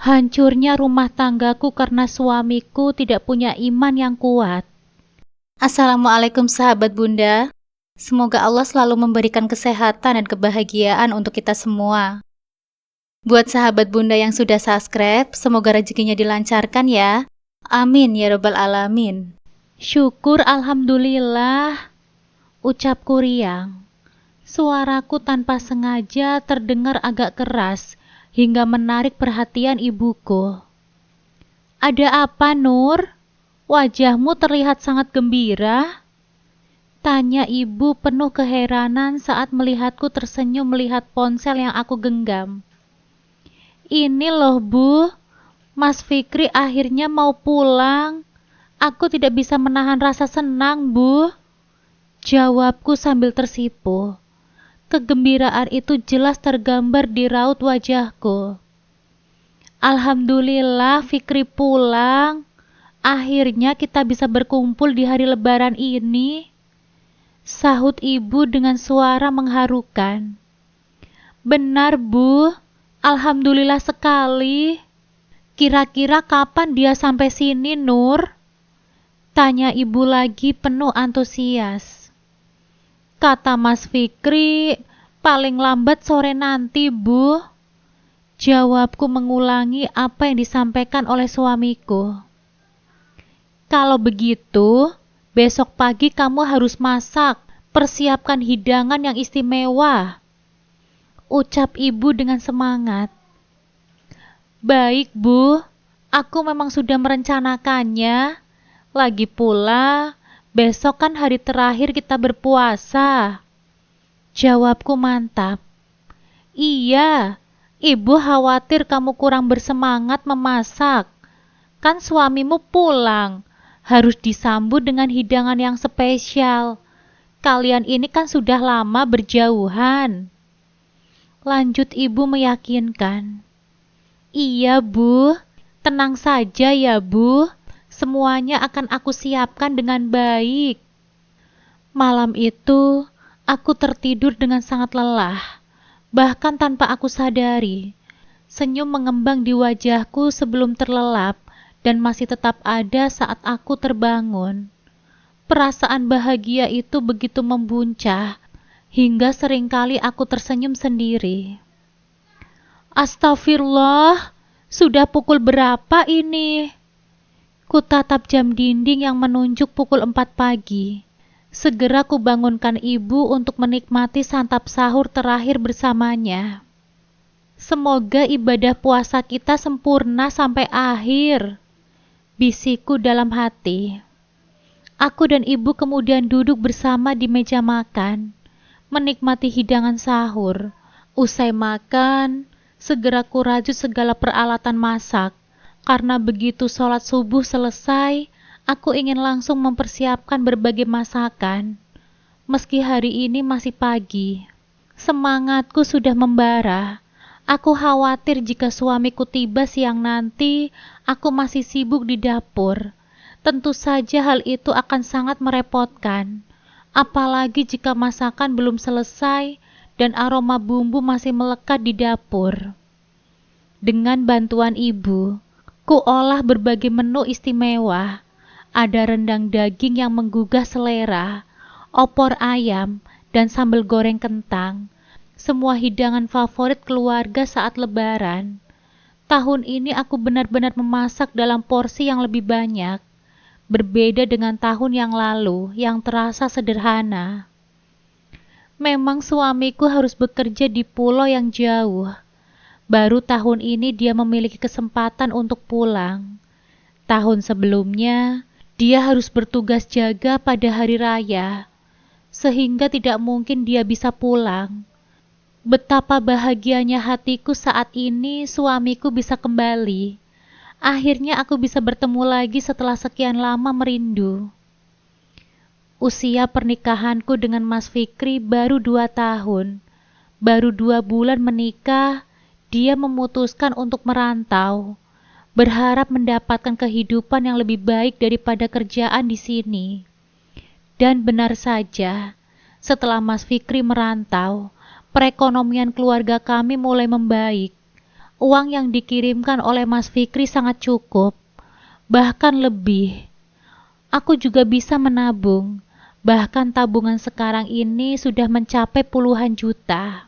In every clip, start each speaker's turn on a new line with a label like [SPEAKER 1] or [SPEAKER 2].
[SPEAKER 1] Hancurnya rumah tanggaku karena suamiku tidak punya iman yang kuat.
[SPEAKER 2] Assalamualaikum sahabat Bunda. Semoga Allah selalu memberikan kesehatan dan kebahagiaan untuk kita semua. Buat sahabat Bunda yang sudah subscribe, semoga rezekinya dilancarkan ya. Amin ya robbal alamin.
[SPEAKER 1] Syukur alhamdulillah, ucapku riang. Suaraku tanpa sengaja terdengar agak keras hingga menarik perhatian ibuku. Ada apa, Nur? Wajahmu terlihat sangat gembira. Tanya ibu penuh keheranan saat melihatku tersenyum melihat ponsel yang aku genggam. Ini loh Bu, Mas Fikri akhirnya mau pulang. Aku tidak bisa menahan rasa senang, Bu. Jawabku sambil tersipu. Kegembiraan itu jelas tergambar di raut wajahku. Alhamdulillah Fikri pulang. Akhirnya kita bisa berkumpul di hari Lebaran ini. Sahut ibu dengan suara mengharukan. Benar Bu, alhamdulillah sekali. Kira-kira kapan dia sampai sini, Nur? Tanya ibu lagi penuh antusias. Kata Mas Fikri, paling lambat sore nanti, Bu. Jawabku mengulangi apa yang disampaikan oleh suamiku. Kalau begitu, besok pagi kamu harus masak, persiapkan hidangan yang istimewa. Ucap ibu dengan semangat. Baik, Bu. Aku memang sudah merencanakannya. Lagi pula, besok kan hari terakhir kita berpuasa. Jawabku mantap. Iya, ibu khawatir kamu kurang bersemangat memasak. Kan suamimu pulang, harus disambut dengan hidangan yang spesial. Kalian ini kan sudah lama berjauhan. Lanjut ibu meyakinkan. Iya Bu, tenang saja ya Bu. Semuanya akan aku siapkan dengan baik. Malam itu, aku tertidur dengan sangat lelah. Bahkan tanpa aku sadari, senyum mengembang di wajahku sebelum terlelap dan masih tetap ada saat aku terbangun. Perasaan bahagia itu begitu membuncah, hingga seringkali aku tersenyum sendiri. Astagfirullah, sudah pukul berapa ini? Kutatap jam dinding yang menunjuk pukul 4 pagi. Segera kubangunkan ibu untuk menikmati santap sahur terakhir bersamanya. Semoga ibadah puasa kita sempurna sampai akhir, bisikku dalam hati. Aku dan ibu kemudian duduk bersama di meja makan, menikmati hidangan sahur. Usai makan, segera kurajut segala peralatan masak. Karena begitu sholat subuh selesai, aku ingin langsung mempersiapkan berbagai masakan. Meski hari ini masih pagi, semangatku sudah membara. Aku khawatir jika suamiku tiba siang nanti, aku masih sibuk di dapur. Tentu saja hal itu akan sangat merepotkan. Apalagi jika masakan belum selesai dan aroma bumbu masih melekat di dapur. Dengan bantuan ibu, ku olah berbagai menu istimewa. Ada rendang daging yang menggugah selera, opor ayam, dan sambal goreng kentang. Semua hidangan favorit keluarga saat Lebaran. Tahun ini aku benar-benar memasak dalam porsi yang lebih banyak. Berbeda dengan tahun yang lalu yang terasa sederhana. Memang suamiku harus bekerja di pulau yang jauh. Baru tahun ini dia memiliki kesempatan untuk pulang. Tahun sebelumnya, dia harus bertugas jaga pada hari raya, sehingga tidak mungkin dia bisa pulang. Betapa bahagianya hatiku saat ini suamiku bisa kembali. Akhirnya aku bisa bertemu lagi setelah sekian lama merindu. Usia pernikahanku dengan Mas Fikri baru 2 tahun. Baru 2 bulan menikah, dia memutuskan untuk merantau, berharap mendapatkan kehidupan yang lebih baik daripada kerjaan di sini. Dan benar saja, setelah Mas Fikri merantau, perekonomian keluarga kami mulai membaik. Uang yang dikirimkan oleh Mas Fikri sangat cukup, bahkan lebih. Aku juga bisa menabung, bahkan tabungan sekarang ini sudah mencapai puluhan juta.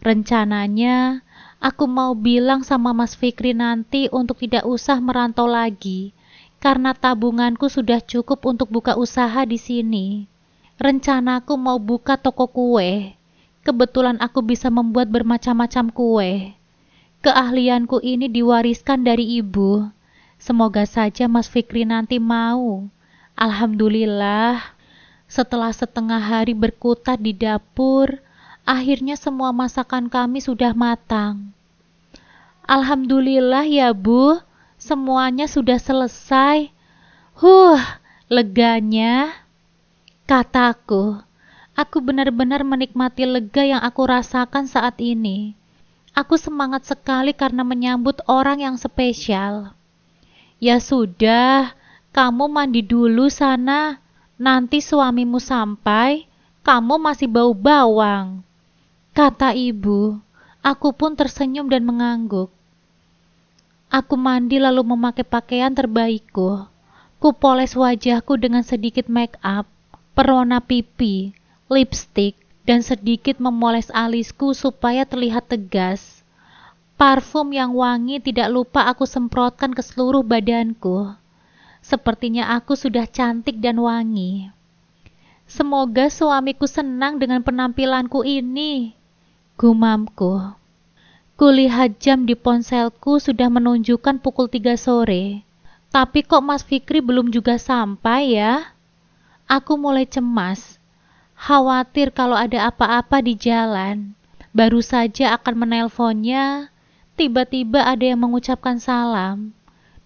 [SPEAKER 1] Rencananya, aku mau bilang sama Mas Fikri nanti untuk tidak usah merantau lagi, karena tabunganku sudah cukup untuk buka usaha di sini. Rencanaku mau buka toko kue. Kebetulan aku bisa membuat bermacam-macam kue. Keahlianku ini diwariskan dari ibu. Semoga saja Mas Fikri nanti mau. Alhamdulillah, setelah setengah hari berkutat di dapur, akhirnya semua masakan kami sudah matang. Alhamdulillah ya Bu, semuanya sudah selesai. Leganya, kataku. Aku benar-benar menikmati lega yang aku rasakan saat ini. Aku semangat sekali karena menyambut orang yang spesial. Ya sudah, kamu mandi dulu sana. Nanti suamimu sampai, kamu masih bau bawang, kata ibu. Aku pun tersenyum dan mengangguk. Aku mandi lalu memakai pakaian terbaikku. Kupoles wajahku dengan sedikit make up, perona pipi, lipstik, dan sedikit memoles alisku supaya terlihat tegas. Parfum yang wangi tidak lupa aku semprotkan ke seluruh badanku. Sepertinya aku sudah cantik dan wangi. Semoga suamiku senang dengan penampilanku ini, gumamku. Kulihat jam di ponselku sudah menunjukkan pukul 3 sore. Tapi kok Mas Fikri belum juga sampai ya? Aku mulai cemas. Khawatir kalau ada apa-apa di jalan. Baru saja akan menelponnya, tiba-tiba ada yang mengucapkan salam.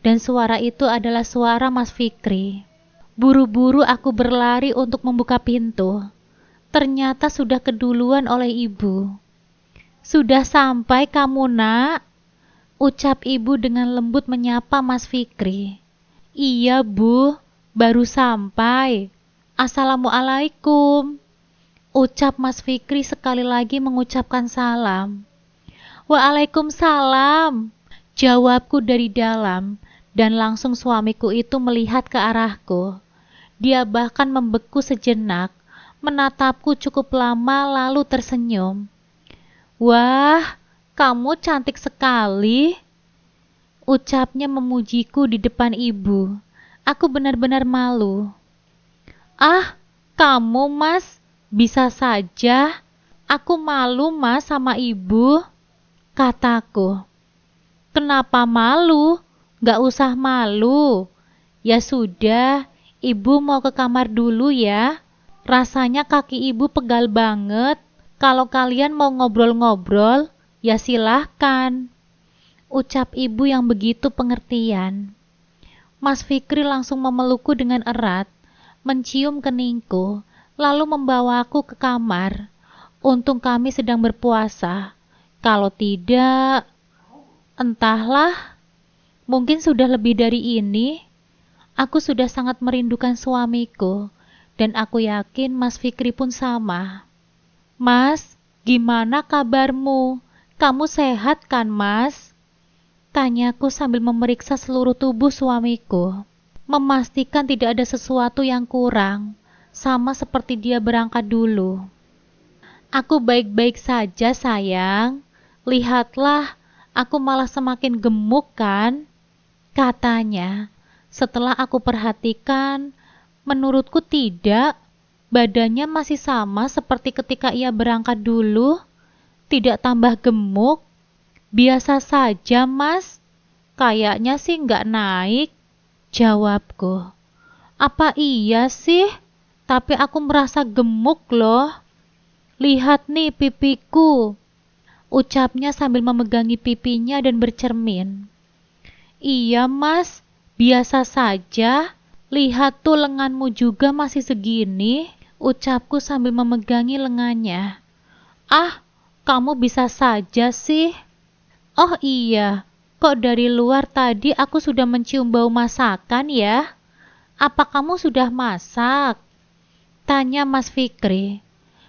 [SPEAKER 1] Dan suara itu adalah suara Mas Fikri. Buru-buru aku berlari untuk membuka pintu. Ternyata sudah keduluan oleh ibu. Sudah sampai kamu nak? Ucap ibu dengan lembut menyapa Mas Fikri. Iya Bu, baru sampai. Assalamualaikum, ucap Mas Fikri sekali lagi mengucapkan salam. Waalaikumsalam, jawabku dari dalam, dan langsung suamiku itu melihat ke arahku. Dia bahkan membeku sejenak, menatapku cukup lama lalu tersenyum. Wah, kamu cantik sekali, ucapnya memujiku di depan ibu. Aku benar-benar malu. Ah, kamu Mas, bisa saja. Aku malu Mas sama ibu, kataku. Kenapa malu? Gak usah malu. Ya sudah, ibu mau ke kamar dulu ya. Rasanya kaki ibu pegal banget. Kalau kalian mau ngobrol-ngobrol, ya silahkan, ucap ibu yang begitu pengertian. Mas Fikri langsung memelukku dengan erat, mencium keningku, lalu membawaku ke kamar. Untung kami sedang berpuasa. Kalau tidak, entahlah, mungkin sudah lebih dari ini. Aku sudah sangat merindukan suamiku, dan aku yakin Mas Fikri pun sama. Mas, gimana kabarmu? Kamu sehat kan, Mas? Tanyaku sambil memeriksa seluruh tubuh suamiku, memastikan tidak ada sesuatu yang kurang, sama seperti dia berangkat dulu. Aku baik-baik saja sayang, lihatlah aku malah semakin gemuk kan, katanya. Setelah aku perhatikan, menurutku tidak, badannya masih sama seperti ketika ia berangkat dulu, tidak tambah gemuk. Biasa saja Mas, kayaknya sih nggak naik, jawabku. Apa iya sih? Tapi aku merasa gemuk loh. Lihat nih pipiku, ucapnya sambil memegangi pipinya dan bercermin. Iya Mas, biasa saja. Lihat tuh lenganmu juga masih segini, ucapku sambil memegangi lengannya. Ah, kamu bisa saja sih. Oh iya, kok dari luar tadi aku sudah mencium bau masakan ya? Apa kamu sudah masak? Tanya Mas Fikri.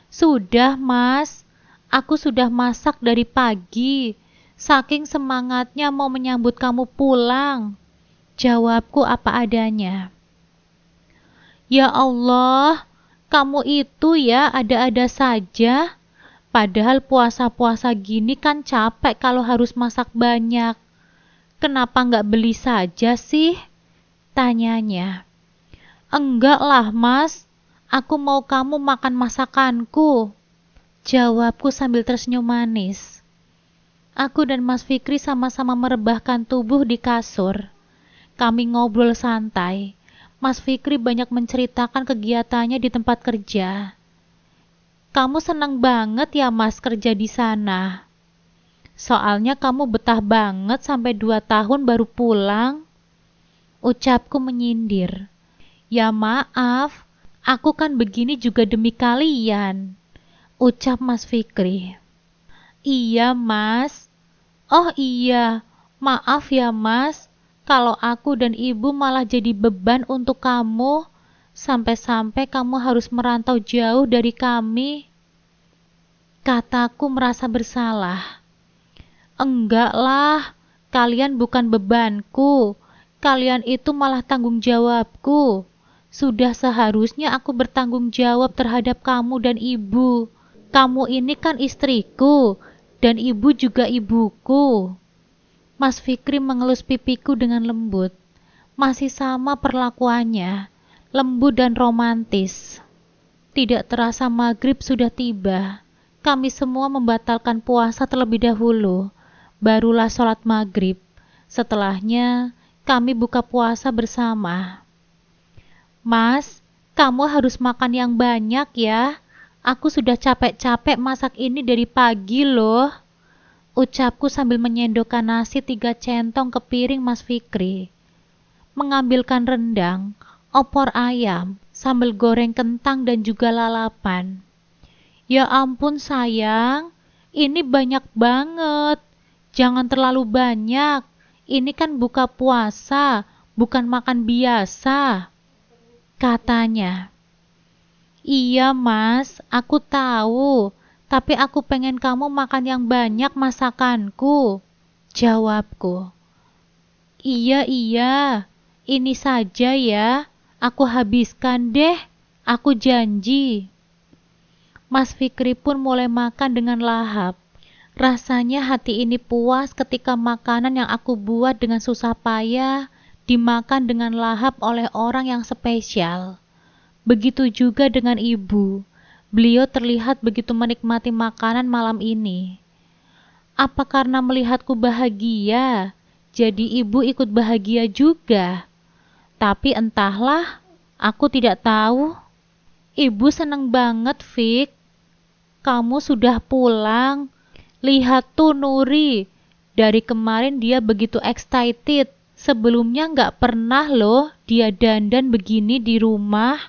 [SPEAKER 1] Sudah Mas, aku sudah masak dari pagi. Saking semangatnya mau menyambut kamu pulang. Jawabku apa adanya. Ya Allah, kamu itu ya ada-ada saja. Padahal puasa-puasa gini kan capek kalau harus masak banyak. Kenapa nggak beli saja sih? Tanyanya. Enggak lah mas, aku mau kamu makan masakanku. Jawabku sambil tersenyum manis. Aku dan Mas Fikri sama-sama merebahkan tubuh di kasur. Kami ngobrol santai. Mas Fikri banyak menceritakan kegiatannya di tempat kerja. Kamu senang banget ya mas kerja di sana. Soalnya kamu betah banget sampai 2 tahun baru pulang. Ucapku menyindir. Ya maaf, aku kan begini juga demi kalian. Ucap Mas Fikri. Iya mas. Oh iya, maaf ya mas. Kalau aku dan ibu malah jadi beban untuk kamu. Sampai-sampai kamu harus merantau jauh dari kami. Kataku merasa bersalah. Enggak lah, kalian bukan bebanku. Kalian itu malah tanggung jawabku. Sudah seharusnya aku bertanggung jawab terhadap kamu dan ibu. Kamu ini kan istriku, dan ibu juga ibuku. Mas Fikri mengelus pipiku dengan lembut. Masih sama perlakuannya, lembut dan romantis. Tidak terasa maghrib sudah tiba. Kami semua membatalkan puasa terlebih dahulu. Barulah sholat maghrib. Setelahnya, kami buka puasa bersama. Mas, kamu harus makan yang banyak ya. Aku sudah capek-capek masak ini dari pagi loh. Ucapku sambil menyendokkan nasi 3 centong ke piring Mas Fikri. Mengambilkan rendang, opor ayam, sambal goreng kentang dan juga lalapan. Ya ampun sayang, ini banyak banget. Jangan terlalu banyak. Ini kan buka puasa, bukan makan biasa. Katanya. Iya mas, aku tahu. Tapi aku pengen kamu makan yang banyak masakanku. Jawabku. Iya, ini saja ya. Aku habiskan deh. Aku janji. Mas Fikri pun mulai makan dengan lahap. Rasanya hati ini puas ketika makanan yang aku buat dengan susah payah dimakan dengan lahap oleh orang yang spesial. Begitu juga dengan ibu. Beliau terlihat begitu menikmati makanan malam ini. Apa karena melihatku bahagia, jadi ibu ikut bahagia juga? Tapi entahlah, aku tidak tahu. Ibu senang banget, Fik. Kamu sudah pulang. Lihat tuh Nuri. Dari kemarin dia begitu excited. Sebelumnya nggak pernah loh dia dandan begini di rumah.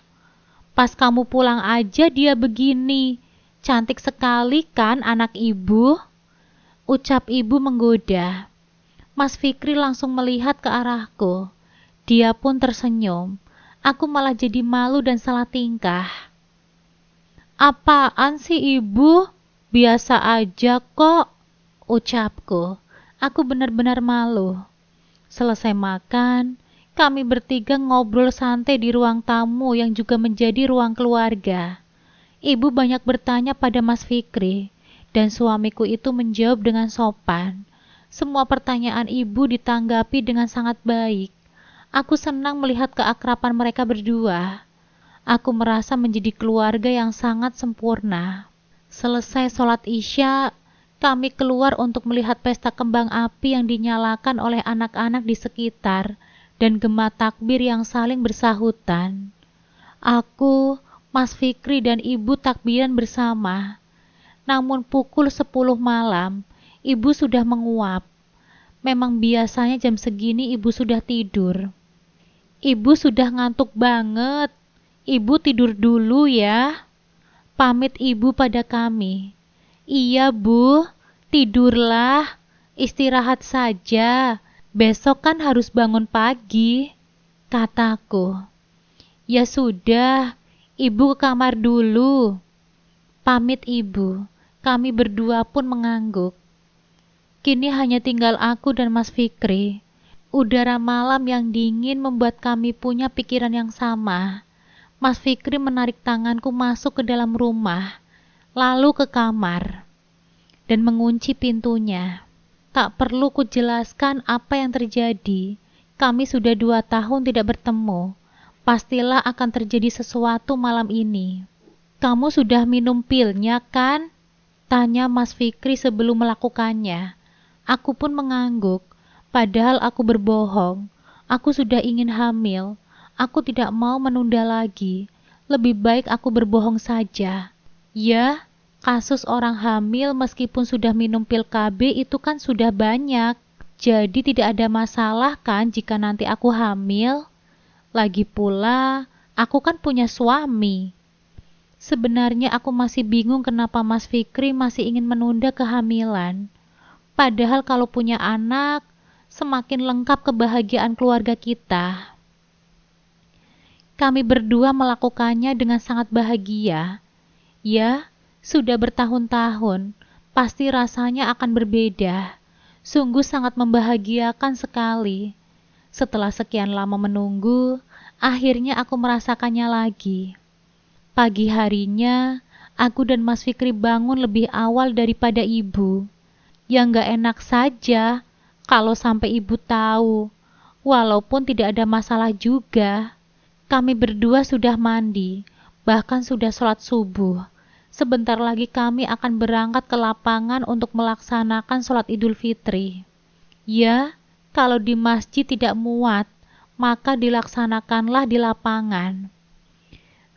[SPEAKER 1] Pas kamu pulang aja dia begini. Cantik sekali kan anak ibu? Ucap ibu menggoda. Mas Fikri langsung melihat ke arahku. Dia pun tersenyum. Aku malah jadi malu dan salah tingkah. Apaan sih ibu? Biasa aja kok. Ucapku. Aku benar-benar malu. Selesai makan, kami bertiga ngobrol santai di ruang tamu yang juga menjadi ruang keluarga. Ibu banyak bertanya pada Mas Fikri, dan suamiku itu menjawab dengan sopan. Semua pertanyaan ibu ditanggapi dengan sangat baik. Aku senang melihat keakraban mereka berdua. Aku merasa menjadi keluarga yang sangat sempurna. Selesai sholat Isya, kami keluar untuk melihat pesta kembang api yang dinyalakan oleh anak-anak di sekitar dan gema takbir yang saling bersahutan. Aku, Mas Fikri dan ibu takbiran bersama. Namun pukul 10 malam, ibu sudah menguap. Memang biasanya jam segini ibu sudah tidur. Ibu sudah ngantuk banget. Ibu tidur dulu ya. Pamit ibu pada kami. Iya bu, tidurlah. Istirahat saja. Besok kan harus bangun pagi. Kataku. Ya sudah, ibu ke kamar dulu. Pamit ibu. Kami berdua pun mengangguk. Kini hanya tinggal aku dan Mas Fikri. Udara malam yang dingin membuat kami punya pikiran yang sama. Mas Fikri menarik tanganku masuk ke dalam rumah, lalu ke kamar, dan mengunci pintunya. Tak perlu kujelaskan apa yang terjadi. Kami sudah 2 tahun tidak bertemu. Pastilah akan terjadi sesuatu malam ini. Kamu sudah minum pilnya kan? Tanya Mas Fikri sebelum melakukannya. Aku pun mengangguk. Padahal aku berbohong. Aku sudah ingin hamil. Aku tidak mau menunda lagi. Lebih baik aku berbohong saja. Ya, kasus orang hamil meskipun sudah minum pil KB itu kan sudah banyak. Jadi tidak ada masalah kan jika nanti aku hamil? Lagi pula, aku kan punya suami. Sebenarnya aku masih bingung kenapa Mas Fikri masih ingin menunda kehamilan. Padahal kalau punya anak, semakin lengkap kebahagiaan keluarga kita. Kami berdua melakukannya dengan sangat bahagia. Ya, sudah bertahun-tahun, pasti rasanya akan berbeda. Sungguh sangat membahagiakan sekali. Setelah sekian lama menunggu, akhirnya aku merasakannya lagi. Pagi harinya, aku dan Mas Fikri bangun lebih awal daripada ibu. Ya nggak enak saja kalau sampai ibu tahu. Walaupun tidak ada masalah juga. Kami berdua sudah mandi, bahkan sudah sholat subuh. Sebentar lagi kami akan berangkat ke lapangan untuk melaksanakan sholat Idul Fitri. Ya, kalau di masjid tidak muat, maka dilaksanakanlah di lapangan.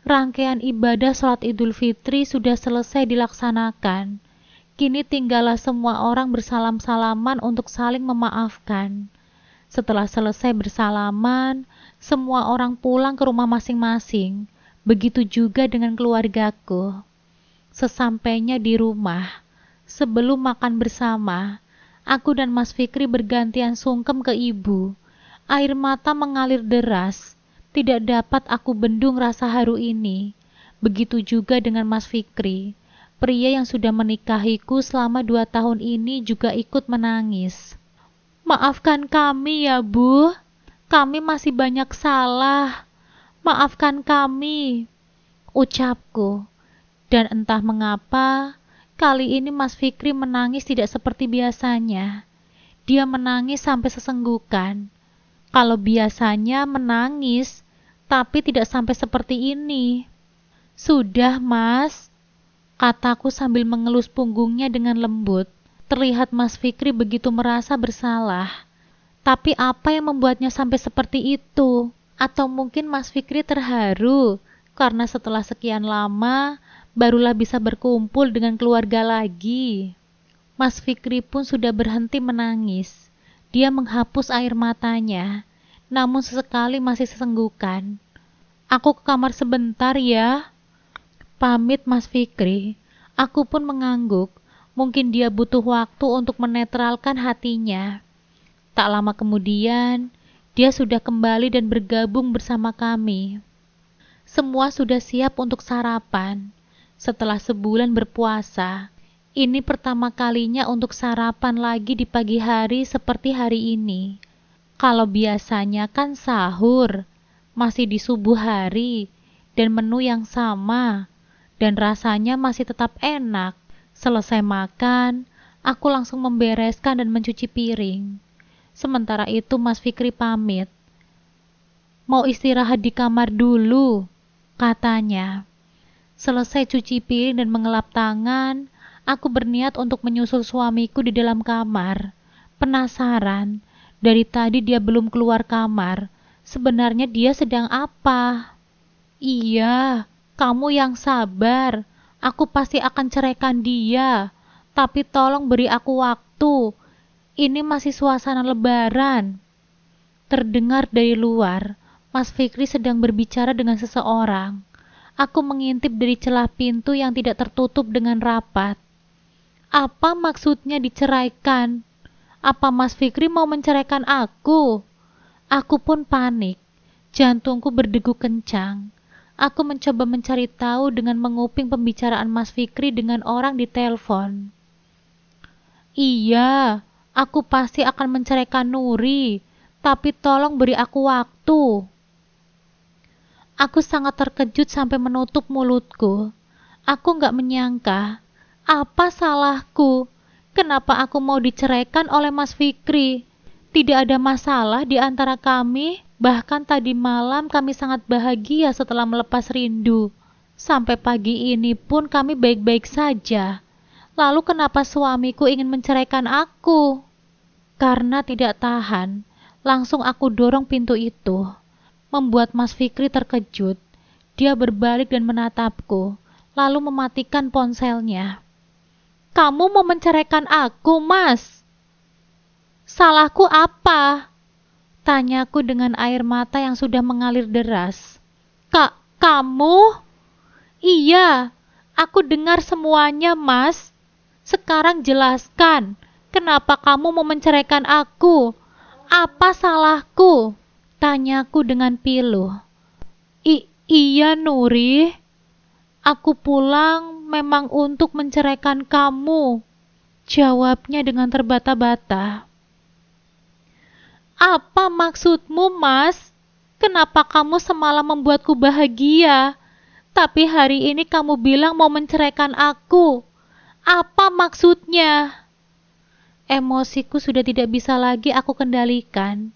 [SPEAKER 1] Rangkaian ibadah sholat Idul Fitri sudah selesai dilaksanakan. Kini tinggallah semua orang bersalam-salaman untuk saling memaafkan. Setelah selesai bersalaman, semua orang pulang ke rumah masing-masing. Begitu juga dengan keluargaku. Sesampainya di rumah, sebelum makan bersama, aku dan Mas Fikri bergantian sungkem ke ibu. Air mata mengalir deras. Tidak dapat aku bendung rasa haru ini. Begitu juga dengan Mas Fikri. Pria yang sudah menikahiku selama 2 tahun ini juga ikut menangis. Maafkan kami ya, Bu. Kami masih banyak salah. Maafkan kami, ucapku. Dan entah mengapa, kali ini Mas Fikri menangis tidak seperti biasanya. Dia menangis sampai sesenggukan. Kalau biasanya menangis, tapi tidak sampai seperti ini. Sudah, Mas, kataku sambil mengelus punggungnya dengan lembut. Terlihat Mas Fikri begitu merasa bersalah. Tapi apa yang membuatnya sampai seperti itu? Atau mungkin Mas Fikri terharu karena setelah sekian lama barulah bisa berkumpul dengan keluarga lagi. Mas Fikri pun sudah berhenti menangis. Dia menghapus air matanya, namun sesekali masih sesenggukan. Aku ke kamar sebentar ya. Pamit Mas Fikri. Aku pun mengangguk. Mungkin dia butuh waktu untuk menetralkan hatinya. Tak lama kemudian, dia sudah kembali dan bergabung bersama kami. Semua sudah siap untuk sarapan. Setelah sebulan berpuasa, ini pertama kalinya untuk sarapan lagi di pagi hari seperti hari ini. Kalau biasanya kan sahur, masih di subuh hari, dan menu yang sama, dan rasanya masih tetap enak. Selesai makan, aku langsung membereskan dan mencuci piring. Sementara itu Mas Fikri pamit. Mau istirahat di kamar dulu, katanya. Selesai cuci piring dan mengelap tangan, aku berniat untuk menyusul suamiku di dalam kamar. Penasaran, dari tadi dia belum keluar kamar. Sebenarnya dia sedang apa? Iya, kamu yang sabar. Aku pasti akan ceraikan dia. Tapi tolong beri aku waktu. Ini masih suasana lebaran. Terdengar dari luar, Mas Fikri sedang berbicara dengan seseorang. Aku mengintip dari celah pintu yang tidak tertutup dengan rapat. Apa maksudnya diceraikan? Apa Mas Fikri mau menceraikan aku? Aku pun panik. Jantungku berdegup kencang. Aku mencoba mencari tahu dengan menguping pembicaraan Mas Fikri dengan orang di telepon. Iya, Aku pasti akan menceraikan Nuri, tapi tolong beri aku waktu. Aku sangat terkejut sampai menutup mulutku. Aku gak menyangka. Apa salahku? Kenapa aku mau diceraikan oleh Mas Fikri? Tidak ada masalah di antara kami. Bahkan tadi malam kami sangat bahagia setelah melepas rindu. Sampai pagi ini pun kami baik-baik saja. Lalu kenapa suamiku ingin menceraikan aku? Karena tidak tahan, langsung aku dorong pintu itu, membuat Mas Fikri terkejut. Dia berbalik dan menatapku, lalu mematikan ponselnya. Kamu mau menceraikan aku, Mas? Salahku apa? Tanyaku dengan air mata yang sudah mengalir deras. Kamu? Iya, aku dengar semuanya, Mas. Sekarang jelaskan, kenapa kamu mau menceraikan aku? Apa salahku? Tanyaku dengan pilu. Iya, Nuri. Aku pulang memang untuk menceraikan kamu. Jawabnya dengan terbata-bata. Apa maksudmu, Mas? Kenapa kamu semalam membuatku bahagia? Tapi hari ini kamu bilang mau menceraikan aku. Apa maksudnya? Emosiku sudah tidak bisa lagi aku kendalikan.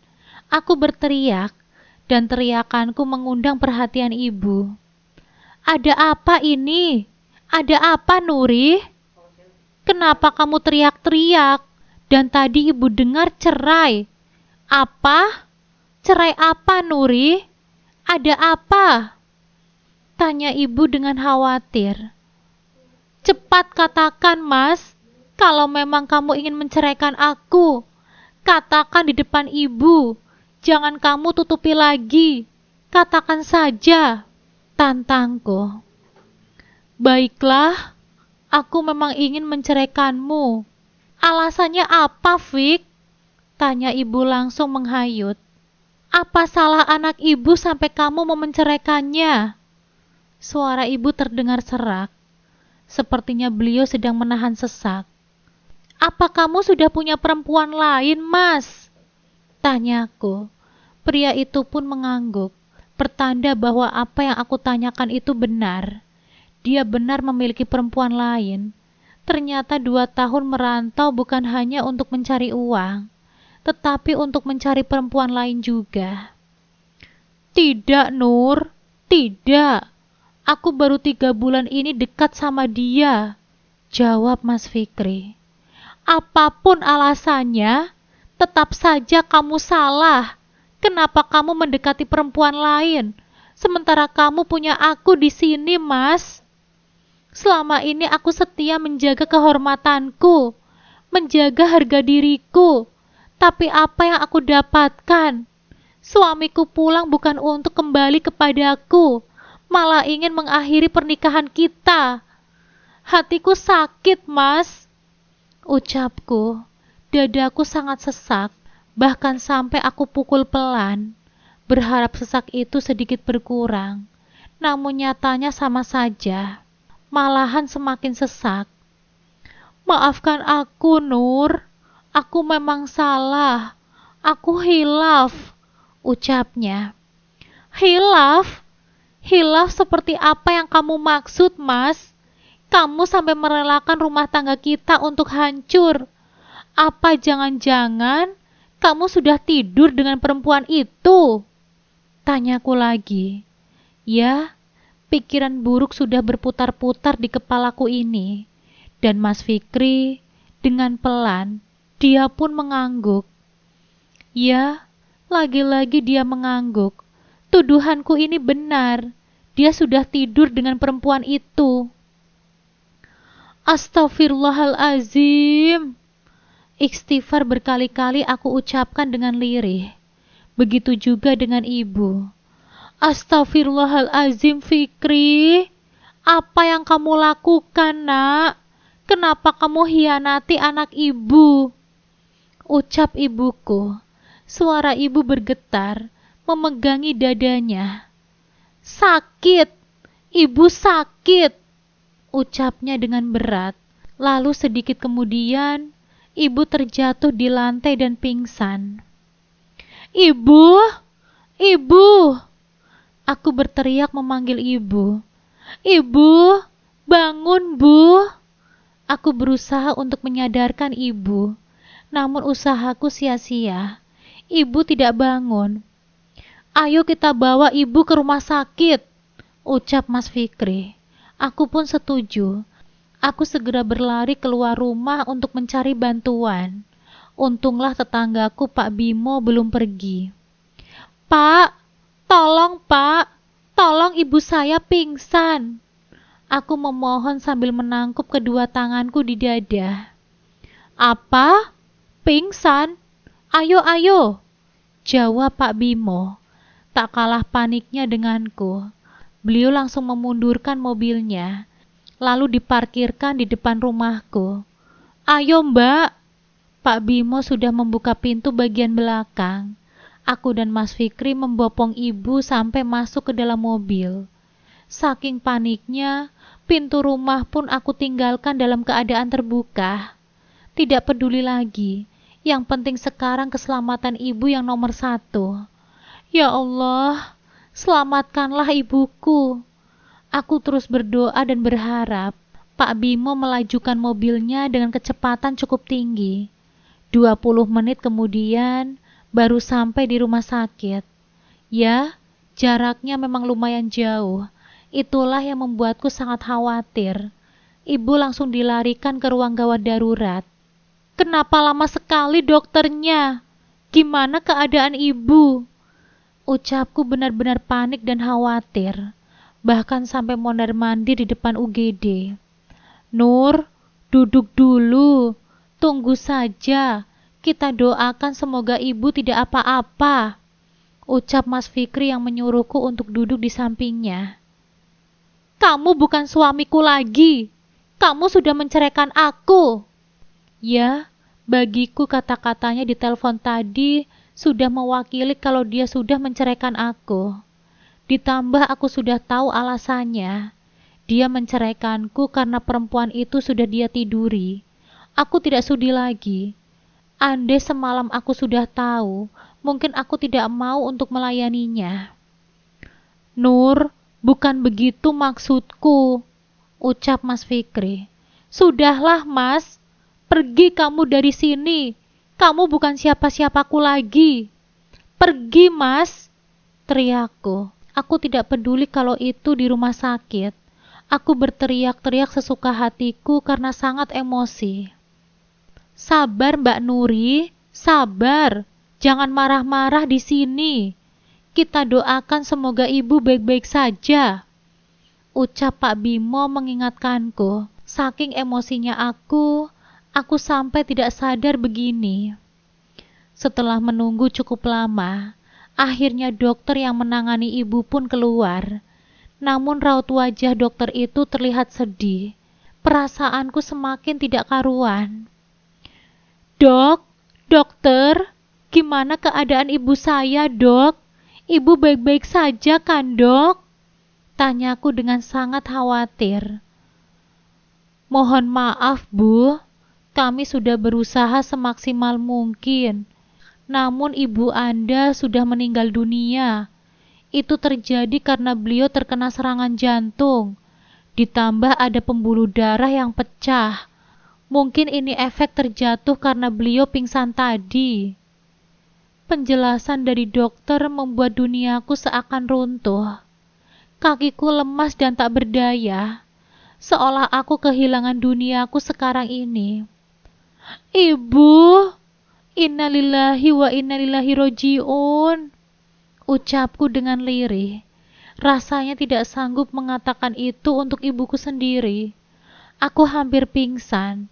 [SPEAKER 1] Aku berteriak, dan teriakanku mengundang perhatian ibu. Ada apa ini? Ada apa, Nuri? Kenapa kamu teriak-teriak? Dan tadi ibu dengar cerai. Apa? Cerai apa, Nuri? Ada apa? Tanya ibu dengan khawatir. Cepat katakan, Mas. Kalau memang kamu ingin menceraikan aku, katakan di depan ibu. Jangan kamu tutupi lagi. Katakan saja, tantangku. Baiklah, aku memang ingin menceraikanmu. Alasannya apa, Fik? Tanya ibu langsung menghayut. Apa salah anak ibu sampai kamu mau menceraikannya? Suara ibu terdengar serak. Sepertinya beliau sedang menahan sesak. Apa kamu sudah punya perempuan lain, Mas? Tanyaku. Pria itu pun mengangguk, pertanda bahwa apa yang aku tanyakan itu benar. Dia benar memiliki perempuan lain. Ternyata 2 tahun merantau bukan hanya untuk mencari uang, tetapi untuk mencari perempuan lain juga. Tidak, Nur. Tidak. Aku baru 3 bulan ini dekat sama dia. Jawab Mas Fikri. Apapun alasannya, tetap saja kamu salah. Kenapa kamu mendekati perempuan lain, sementara kamu punya aku di sini, Mas? Selama ini aku setia menjaga kehormatanku, menjaga harga diriku. Tapi apa yang aku dapatkan? Suamiku pulang bukan untuk kembali kepadaku, malah ingin mengakhiri pernikahan kita. Hatiku sakit, Mas. Ucapku. Dadaku sangat sesak, bahkan sampai aku pukul pelan, berharap sesak itu sedikit berkurang. Namun nyatanya sama saja, malahan semakin sesak. Maafkan aku, Nur. Aku memang salah. Aku hilaf, ucapnya. Hilaf? Hilaf seperti apa yang kamu maksud, Mas? Kamu sampai merelakan rumah tangga kita untuk hancur. Apa jangan-jangan kamu sudah tidur dengan perempuan itu? Tanyaku lagi. Ya, pikiran buruk sudah berputar-putar di kepalaku ini. Dan Mas Fikri dengan pelan, dia pun mengangguk. Ya, lagi-lagi dia mengangguk. Tuduhanku ini benar. Dia sudah tidur dengan perempuan itu. Astaghfirullahalazim. Istighfar berkali-kali aku ucapkan dengan lirih. Begitu juga dengan ibu. Astaghfirullahalazim, Fikri. Apa yang kamu lakukan, Nak? Kenapa kamu hianati anak ibu? Ucap ibuku. Suara ibu bergetar, memegangi dadanya. Sakit, ibu sakit, ucapnya dengan berat. Lalu sedikit kemudian, Ibu terjatuh di lantai dan pingsan. Ibu! Ibu! Aku berteriak memanggil ibu. Ibu! Bangun, Bu! Aku berusaha untuk menyadarkan ibu, namun usahaku sia-sia. Ibu tidak bangun. Ayo kita bawa ibu ke rumah sakit, ucap Mas Fikri. Aku pun setuju. Aku segera berlari keluar rumah untuk mencari bantuan. Untunglah tetanggaku Pak Bimo belum pergi. Pak, tolong ibu saya pingsan. Aku memohon sambil menangkup kedua tanganku di dada. Apa? Pingsan? Ayo, jawab Pak Bimo. Tak kalah paniknya denganku. Beliau langsung memundurkan mobilnya, lalu diparkirkan di depan rumahku. Ayo Mbak. Pak Bimo sudah membuka pintu bagian belakang. Aku dan Mas Fikri membopong ibu sampai masuk ke dalam mobil. Saking paniknya, pintu rumah pun aku tinggalkan dalam keadaan terbuka. Tidak peduli lagi, yang penting sekarang keselamatan ibu yang nomor 1. Ya Allah, selamatkanlah ibuku. Aku terus berdoa dan berharap. Pak Bimo melajukan mobilnya dengan kecepatan cukup tinggi. 20 menit kemudian, baru sampai di rumah sakit. Ya, jaraknya memang lumayan jauh. Itulah yang membuatku sangat khawatir. Ibu langsung dilarikan ke ruang gawat darurat. Kenapa lama sekali dokternya? Gimana keadaan ibu? Ucapku benar-benar panik dan khawatir. Bahkan sampai mondar-mandir di depan UGD. Nur, duduk dulu. Tunggu saja. Kita doakan semoga ibu tidak apa-apa. Ucap Mas Fikri yang menyuruhku untuk duduk di sampingnya. Kamu bukan suamiku lagi. Kamu sudah menceraikan aku. Ya, bagiku kata-katanya di telepon tadi sudah mewakili kalau dia sudah menceraikan aku. Ditambah aku sudah tahu alasannya. Dia menceraikanku karena perempuan itu sudah dia tiduri. Aku tidak sudi lagi. Andai semalam aku sudah tahu, mungkin aku tidak mau untuk melayaninya. Nur, bukan begitu maksudku, ucap Mas Fikri. Sudahlah Mas, pergi kamu dari sini. Kamu bukan siapa-siapaku lagi. Pergi Mas, teriakku. Aku tidak peduli kalau itu di rumah sakit. Aku berteriak-teriak sesuka hatiku karena sangat emosi. Sabar Mbak Nuri, sabar. Jangan marah-marah di sini. Kita doakan semoga ibu baik-baik saja. Ucap Pak Bimo mengingatkanku. Saking emosinya aku sampai tidak sadar begini. Setelah menunggu cukup lama, akhirnya dokter yang menangani ibu pun keluar. Namun raut wajah dokter itu terlihat sedih. Perasaanku semakin tidak karuan. Dokter, gimana keadaan ibu saya, Dok? Ibu baik-baik saja kan, Dok? Tanyaku dengan sangat khawatir. Mohon maaf, Bu. Kami sudah berusaha semaksimal mungkin. Namun ibu Anda sudah meninggal dunia. Itu terjadi karena beliau terkena serangan jantung. Ditambah ada pembuluh darah yang pecah. Mungkin ini efek terjatuh karena beliau pingsan tadi. Penjelasan dari dokter membuat duniaku seakan runtuh. Kakiku lemas dan tak berdaya, seolah aku kehilangan duniaku sekarang ini. Ibu, innalillahi wa innalillahi roji'un, ucapku dengan lirih. Rasanya tidak sanggup mengatakan itu untuk ibuku sendiri. Aku hampir pingsan.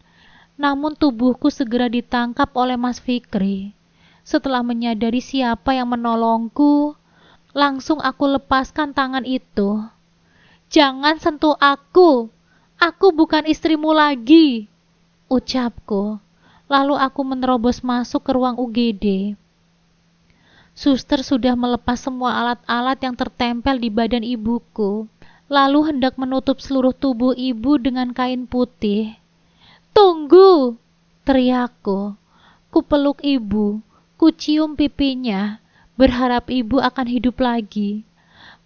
[SPEAKER 1] Namun tubuhku segera ditangkap oleh Mas Fikri. Setelah menyadari siapa yang menolongku, langsung aku lepaskan tangan itu. Jangan sentuh aku bukan istrimu lagi, ucapku. Lalu aku menerobos masuk ke ruang UGD. Suster sudah melepas semua alat-alat yang tertempel di badan ibuku, lalu hendak menutup seluruh tubuh ibu dengan kain putih. Tunggu! Teriakku. Ku peluk ibu, ku cium pipinya, berharap ibu akan hidup lagi.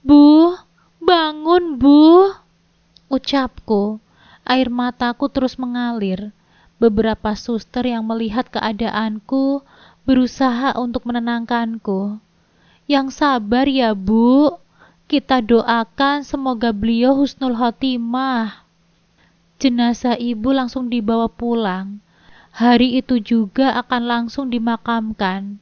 [SPEAKER 1] Bu, bangun bu, ucapku. Air mataku terus mengalir. Beberapa suster yang melihat keadaanku berusaha untuk menenangkanku. Yang sabar ya bu, kita doakan semoga beliau husnul khotimah. Jenazah ibu langsung dibawa pulang. Hari itu juga akan langsung dimakamkan.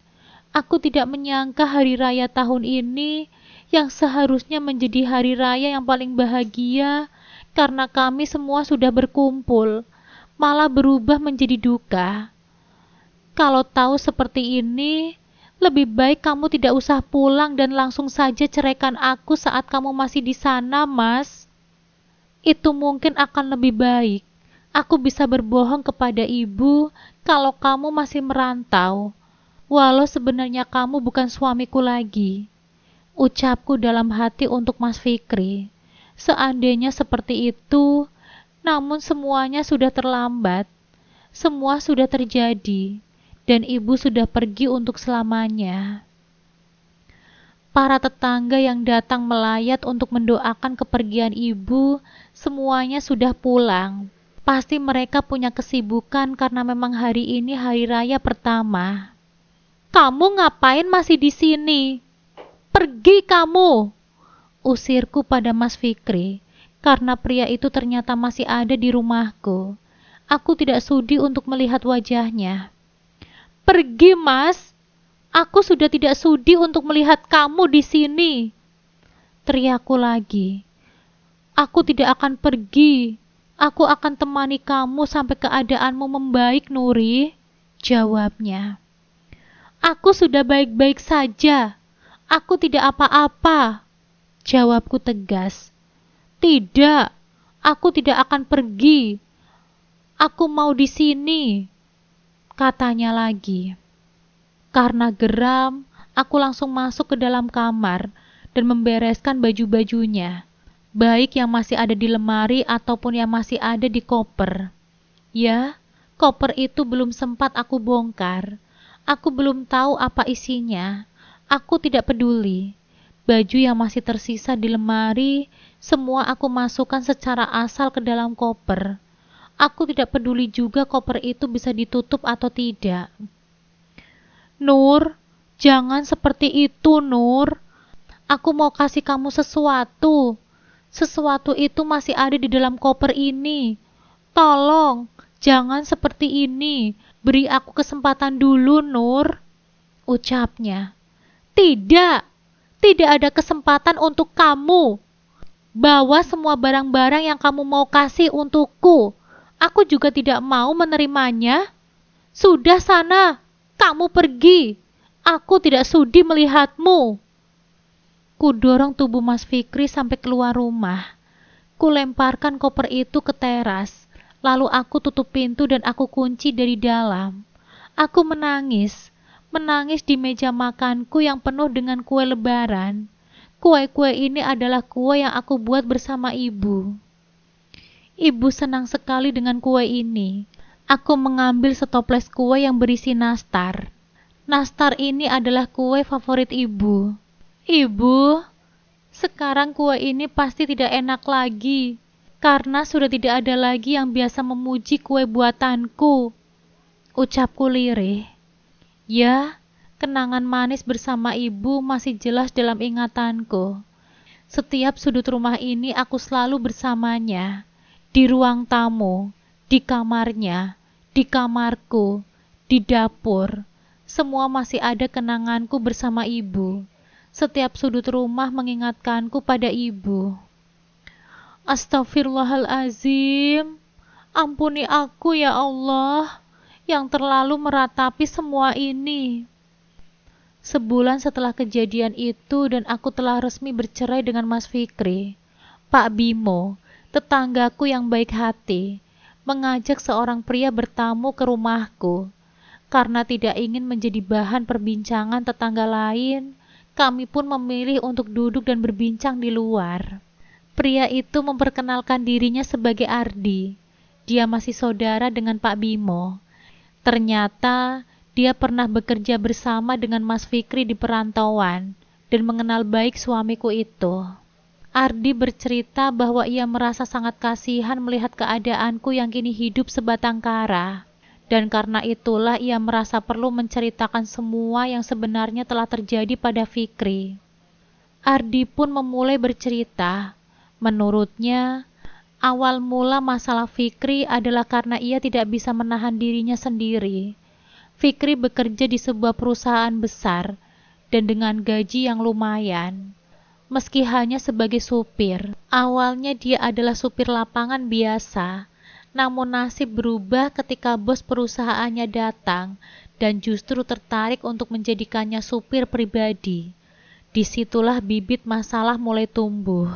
[SPEAKER 1] Aku tidak menyangka hari raya tahun ini yang seharusnya menjadi hari raya yang paling bahagia karena kami semua sudah berkumpul, malah berubah menjadi duka. Kalau tahu seperti ini, lebih baik kamu tidak usah pulang dan langsung saja ceraikan aku saat kamu masih di sana, Mas. Itu mungkin akan lebih baik. Aku bisa berbohong kepada ibu kalau kamu masih merantau, walau sebenarnya kamu bukan suamiku lagi. Ucapku dalam hati untuk Mas Fikri. Seandainya seperti itu, namun semuanya sudah terlambat. Semua sudah terjadi, dan ibu sudah pergi untuk selamanya. Para tetangga yang datang melayat untuk mendoakan kepergian ibu, semuanya sudah pulang. Pasti mereka punya kesibukan karena memang hari ini hari raya pertama. Kamu ngapain masih di sini? Pergi kamu! Usirku pada Mas Fikri, karena pria itu ternyata masih ada di rumahku. Aku tidak sudi untuk melihat wajahnya. Pergi, Mas! Aku sudah tidak sudi untuk melihat kamu di sini. Teriakku lagi. Aku tidak akan pergi. Aku akan temani kamu sampai keadaanmu membaik, Nuri. Jawabnya. Aku sudah baik-baik saja. Aku tidak apa-apa. Jawabku tegas. Tidak, aku tidak akan pergi. Aku mau di sini. Katanya lagi. Karena geram, aku langsung masuk ke dalam kamar dan membereskan baju-bajunya, baik yang masih ada di lemari ataupun yang masih ada di koper. Ya, koper itu belum sempat aku bongkar. Aku belum tahu apa isinya. Aku tidak peduli. Baju yang masih tersisa di lemari, semua aku masukkan secara asal ke dalam koper. Aku tidak peduli juga koper itu bisa ditutup atau tidak. Nur, jangan seperti itu, Nur. Aku mau kasih kamu sesuatu. Sesuatu itu masih ada di dalam koper ini. Tolong, jangan seperti ini. Beri aku kesempatan dulu, Nur. Ucapnya. Tidak, tidak ada kesempatan untuk kamu. Bawa semua barang-barang yang kamu mau kasih untukku. Aku juga tidak mau menerimanya. Sudah sana, kamu pergi. Aku tidak sudi melihatmu. Ku dorong tubuh Mas Fikri sampai keluar rumah. Ku lemparkan koper itu ke teras. Lalu aku tutup pintu dan aku kunci dari dalam. Aku menangis. Menangis di meja makanku yang penuh dengan kue lebaran. Kue-kue ini adalah kue yang aku buat bersama ibu. Ibu senang sekali dengan kue ini. Aku mengambil setoples kue yang berisi nastar. Nastar ini adalah kue favorit ibu. Ibu, sekarang kue ini pasti tidak enak lagi, karena sudah tidak ada lagi yang biasa memuji kue buatanku. Ucapku lirih. Ya, kenangan manis bersama ibu masih jelas dalam ingatanku. Setiap sudut rumah ini aku selalu bersamanya. Di ruang tamu, di kamarnya, di kamarku, di dapur. Semua masih ada kenanganku bersama ibu. Setiap sudut rumah mengingatkanku pada ibu. Astaghfirullahalazim. Ampuni aku ya Allah, yang terlalu meratapi semua ini. Sebulan setelah kejadian itu dan aku telah resmi bercerai dengan Mas Fikri, Pak Bimo, tetanggaku yang baik hati, mengajak seorang pria bertamu ke rumahku. Karena tidak ingin menjadi bahan perbincangan tetangga lain, kami pun memilih untuk duduk dan berbincang di luar. Pria itu memperkenalkan dirinya sebagai Ardi. Dia masih saudara dengan Pak Bimo. Ternyata dia pernah bekerja bersama dengan Mas Fikri di perantauan dan mengenal baik suamiku itu. Ardi bercerita bahwa ia merasa sangat kasihan melihat keadaanku yang kini hidup sebatang kara, dan karena itulah ia merasa perlu menceritakan semua yang sebenarnya telah terjadi pada Fikri. Ardi pun memulai bercerita. Menurutnya, awal mula masalah Fikri adalah karena ia tidak bisa menahan dirinya sendiri. Fikri bekerja di sebuah perusahaan besar dan dengan gaji yang lumayan. Meski hanya sebagai supir, awalnya dia adalah supir lapangan biasa, namun nasib berubah ketika bos perusahaannya datang dan justru tertarik untuk menjadikannya supir pribadi. Disitulah bibit masalah mulai tumbuh.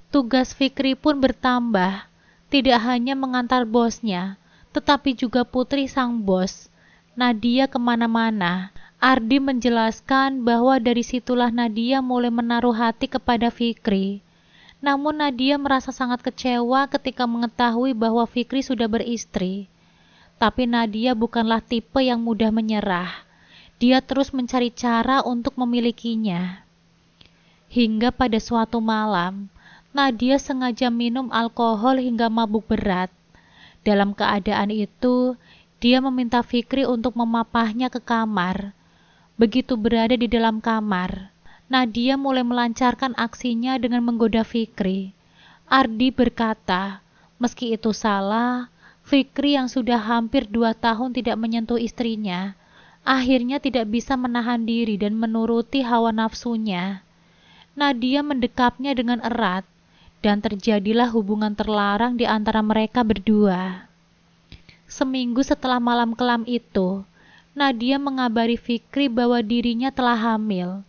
[SPEAKER 1] Tugas Fikri pun bertambah, tidak hanya mengantar bosnya, tetapi juga putri sang bos, Nadia, kemana-mana. Ardi menjelaskan bahwa dari situlah Nadia mulai menaruh hati kepada Fikri. Namun Nadia merasa sangat kecewa ketika mengetahui bahwa Fikri sudah beristri. Tapi Nadia bukanlah tipe yang mudah menyerah. Dia terus mencari cara untuk memilikinya. Hingga pada suatu malam, Nadia sengaja minum alkohol hingga mabuk berat. Dalam keadaan itu, dia meminta Fikri untuk memapahnya ke kamar. Begitu berada di dalam kamar, Nadia mulai melancarkan aksinya dengan menggoda Fikri. Ardi berkata, meski itu salah, Fikri yang sudah hampir 2 tahun tidak menyentuh istrinya, akhirnya tidak bisa menahan diri dan menuruti hawa nafsunya. Nadia mendekapnya dengan erat, dan terjadilah hubungan terlarang di antara mereka berdua. Seminggu setelah malam kelam itu, Nadia mengabari Fikri bahwa dirinya telah hamil.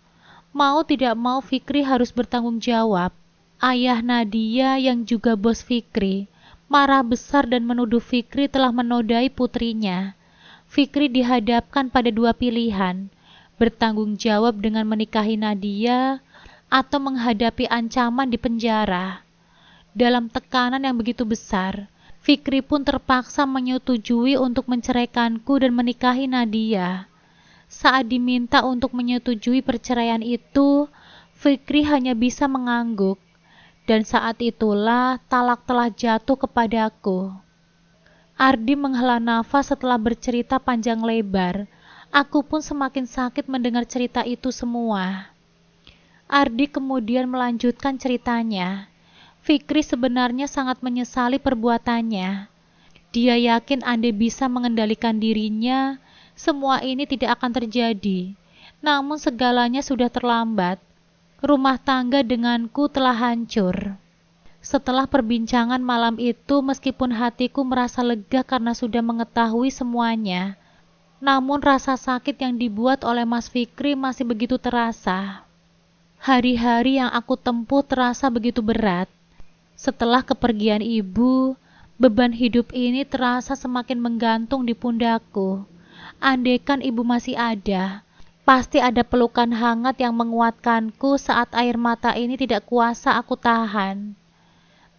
[SPEAKER 1] Mau tidak mau Fikri harus bertanggung jawab. Ayah Nadia yang juga bos Fikri marah besar dan menuduh Fikri telah menodai putrinya. Fikri dihadapkan pada 2 pilihan, bertanggung jawab dengan menikahi Nadia atau menghadapi ancaman di penjara. Dalam tekanan yang begitu besar, Fikri pun terpaksa menyetujui untuk menceraikanku dan menikahi Nadia. Saat diminta untuk menyetujui perceraian itu, Fikri hanya bisa mengangguk, dan saat itulah talak telah jatuh kepadaku. Ardi menghela nafas setelah bercerita panjang lebar. Aku pun semakin sakit mendengar cerita itu semua. Ardi kemudian melanjutkan ceritanya. Fikri sebenarnya sangat menyesali perbuatannya. Dia yakin andai bisa mengendalikan dirinya, semua ini tidak akan terjadi. Namun segalanya sudah terlambat. Rumah tangga denganku telah hancur. Setelah perbincangan malam itu, meskipun hatiku merasa lega karena sudah mengetahui semuanya, namun rasa sakit yang dibuat oleh Mas Fikri masih begitu terasa. Hari-hari yang aku tempuh terasa begitu berat. Setelah kepergian ibu, beban hidup ini terasa semakin menggantung di pundakku. Andaikan ibu masih ada, pasti ada pelukan hangat yang menguatkanku saat air mata ini tidak kuasa aku tahan.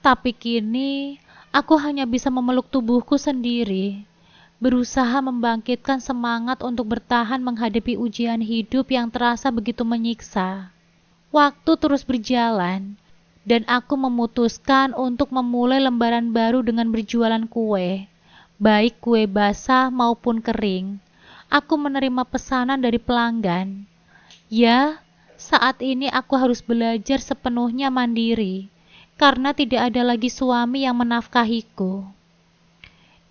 [SPEAKER 1] Tapi kini, aku hanya bisa memeluk tubuhku sendiri, berusaha membangkitkan semangat untuk bertahan menghadapi ujian hidup yang terasa begitu menyiksa. Waktu terus berjalan, dan aku memutuskan untuk memulai lembaran baru dengan berjualan kue, baik kue basah maupun kering. Aku menerima pesanan dari pelanggan. Ya, saat ini aku harus belajar sepenuhnya mandiri, karena tidak ada lagi suami yang menafkahiku.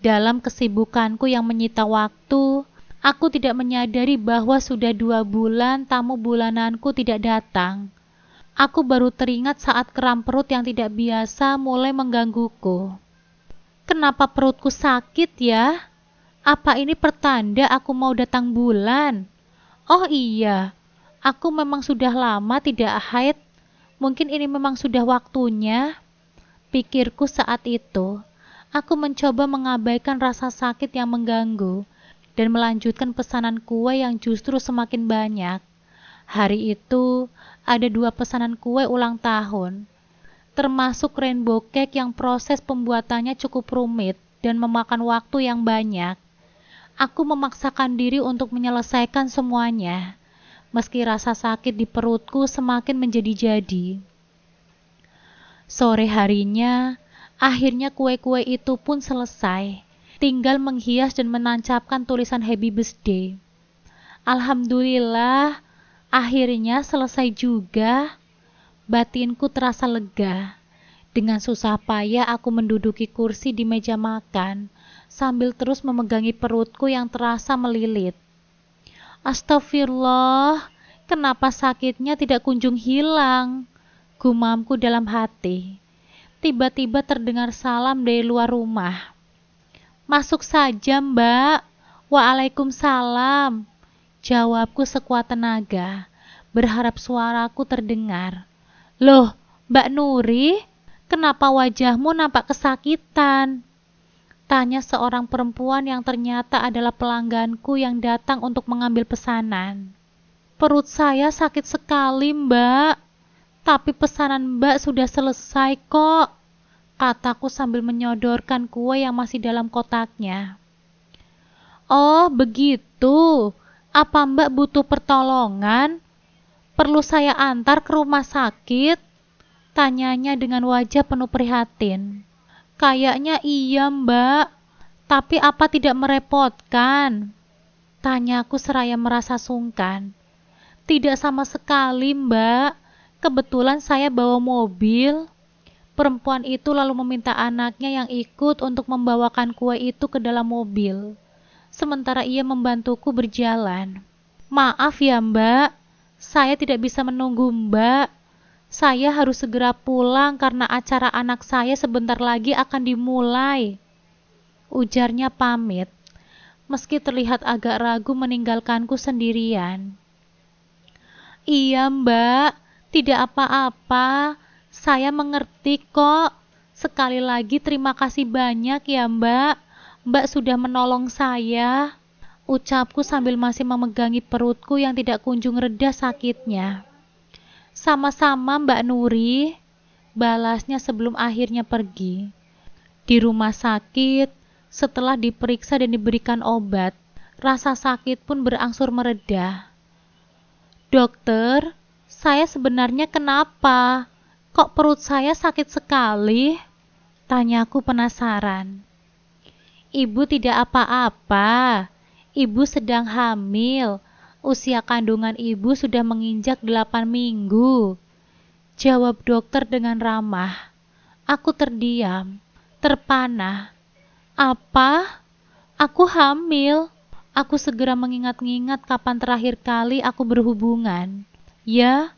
[SPEAKER 1] Dalam kesibukanku yang menyita waktu, aku tidak menyadari bahwa sudah 2 bulan tamu bulananku tidak datang. Aku baru teringat saat kram perut yang tidak biasa mulai menggangguku. Kenapa perutku sakit ya? Apa ini pertanda aku mau datang bulan? Oh iya, aku memang sudah lama tidak haid. Mungkin ini memang sudah waktunya. Pikirku saat itu. Aku mencoba mengabaikan rasa sakit yang mengganggu dan melanjutkan pesanan kue yang justru semakin banyak. Hari itu, ada 2 pesanan kue ulang tahun, termasuk rainbow cake yang proses pembuatannya cukup rumit dan memakan waktu yang banyak. Aku memaksakan diri untuk menyelesaikan semuanya, meski rasa sakit di perutku semakin menjadi-jadi. Sore harinya, akhirnya kue-kue itu pun selesai. Tinggal menghias dan menancapkan tulisan Happy Birthday. Alhamdulillah, akhirnya selesai juga. Batinku terasa lega. Dengan susah payah aku menduduki kursi di meja makan, sambil terus memegangi perutku yang terasa melilit. Astagfirullah, kenapa sakitnya tidak kunjung hilang? Gumamku dalam hati. Tiba-tiba terdengar salam dari luar rumah. Masuk saja, Mbak. Waalaikumsalam. Jawabku sekuat tenaga, berharap suaraku terdengar. Loh, Mbak Nuri, kenapa wajahmu nampak kesakitan? Tanya seorang perempuan yang ternyata adalah pelangganku yang datang untuk mengambil pesanan. Perut saya sakit sekali, Mbak. Tapi pesanan Mbak sudah selesai kok, kataku sambil menyodorkan kue yang masih dalam kotaknya. Oh, begitu. Apa Mbak butuh pertolongan? Perlu saya antar ke rumah sakit? Tanyanya dengan wajah penuh prihatin. Kayaknya iya, Mbak. Tapi apa tidak merepotkan? Tanyaku seraya merasa sungkan. Tidak sama sekali, Mbak. Kebetulan saya bawa mobil. Perempuan itu lalu meminta anaknya yang ikut untuk membawakan kue itu ke dalam mobil, sementara ia membantuku berjalan. Maaf ya, Mbak, saya tidak bisa menunggu Mbak. Saya harus segera pulang karena acara anak saya sebentar lagi akan dimulai. Ujarnya pamit, meski terlihat agak ragu meninggalkanku sendirian. Iya, Mbak. Tidak apa-apa, saya mengerti kok. Sekali lagi terima kasih banyak ya Mbak. Mbak sudah menolong saya. Ucapku sambil masih memegangi perutku yang tidak kunjung reda sakitnya. Sama-sama Mbak Nuri, balasnya sebelum akhirnya pergi. Di rumah sakit, setelah diperiksa dan diberikan obat, rasa sakit pun berangsur mereda. Dokter, saya sebenarnya kenapa? Kok perut saya sakit sekali? Tanyaku penasaran. Ibu tidak apa-apa. Ibu sedang hamil. Usia kandungan ibu sudah menginjak 8 minggu. Jawab dokter dengan ramah. Aku terdiam, terpana. Apa? Aku hamil. Aku segera mengingat-ingat kapan terakhir kali aku berhubungan. Ya,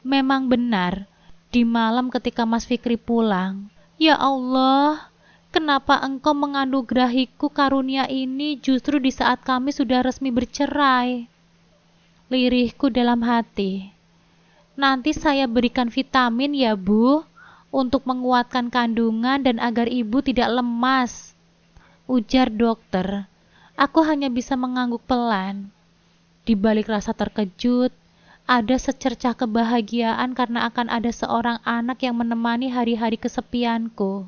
[SPEAKER 1] memang benar, di malam ketika Mas Fikri pulang. Ya Allah, kenapa engkau menganugerahiku karunia ini justru di saat kami sudah resmi bercerai? Lirihku dalam hati. Nanti saya berikan vitamin ya Bu, untuk menguatkan kandungan dan agar ibu tidak lemas. Ujar dokter. Aku hanya bisa mengangguk pelan. Di balik rasa terkejut, ada secercah kebahagiaan karena akan ada seorang anak yang menemani hari-hari kesepianku.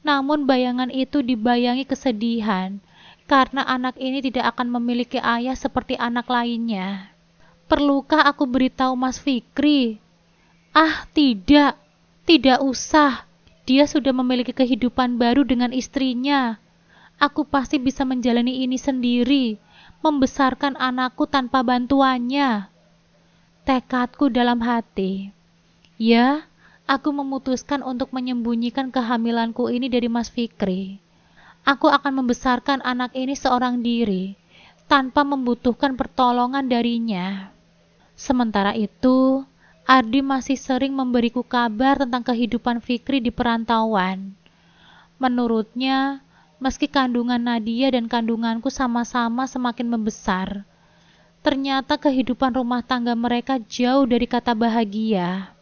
[SPEAKER 1] Namun bayangan itu dibayangi kesedihan, karena anak ini tidak akan memiliki ayah seperti anak lainnya. Perlukah aku beritahu Mas Fikri? Ah, tidak usah. Dia sudah memiliki kehidupan baru dengan istrinya. Aku pasti bisa menjalani ini sendiri, membesarkan anakku tanpa bantuannya. Tekadku dalam hati. Ya, aku memutuskan untuk menyembunyikan kehamilanku ini dari Mas Fikri. Aku akan membesarkan anak ini seorang diri, tanpa membutuhkan pertolongan darinya. Sementara itu, Ardi masih sering memberiku kabar tentang kehidupan Fikri di perantauan. Menurutnya, meski kandungan Nadia dan kandunganku sama-sama semakin membesar, ternyata kehidupan rumah tangga mereka jauh dari kata bahagia.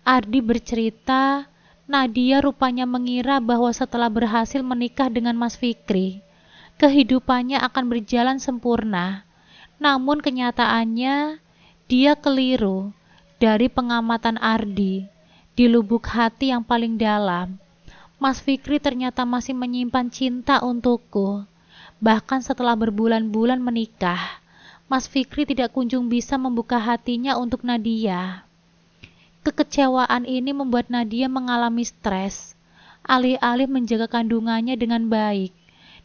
[SPEAKER 1] Ardi bercerita, Nadia rupanya mengira bahwa setelah berhasil menikah dengan Mas Fikri, kehidupannya akan berjalan sempurna. Namun kenyataannya, dia keliru. Dari pengamatan Ardi, di lubuk hati yang paling dalam, Mas Fikri ternyata masih menyimpan cinta untukku. Bahkan setelah berbulan-bulan menikah, Mas Fikri tidak kunjung bisa membuka hatinya untuk Nadia. Kekecewaan ini membuat Nadia mengalami stres. Alih-alih menjaga kandungannya dengan baik,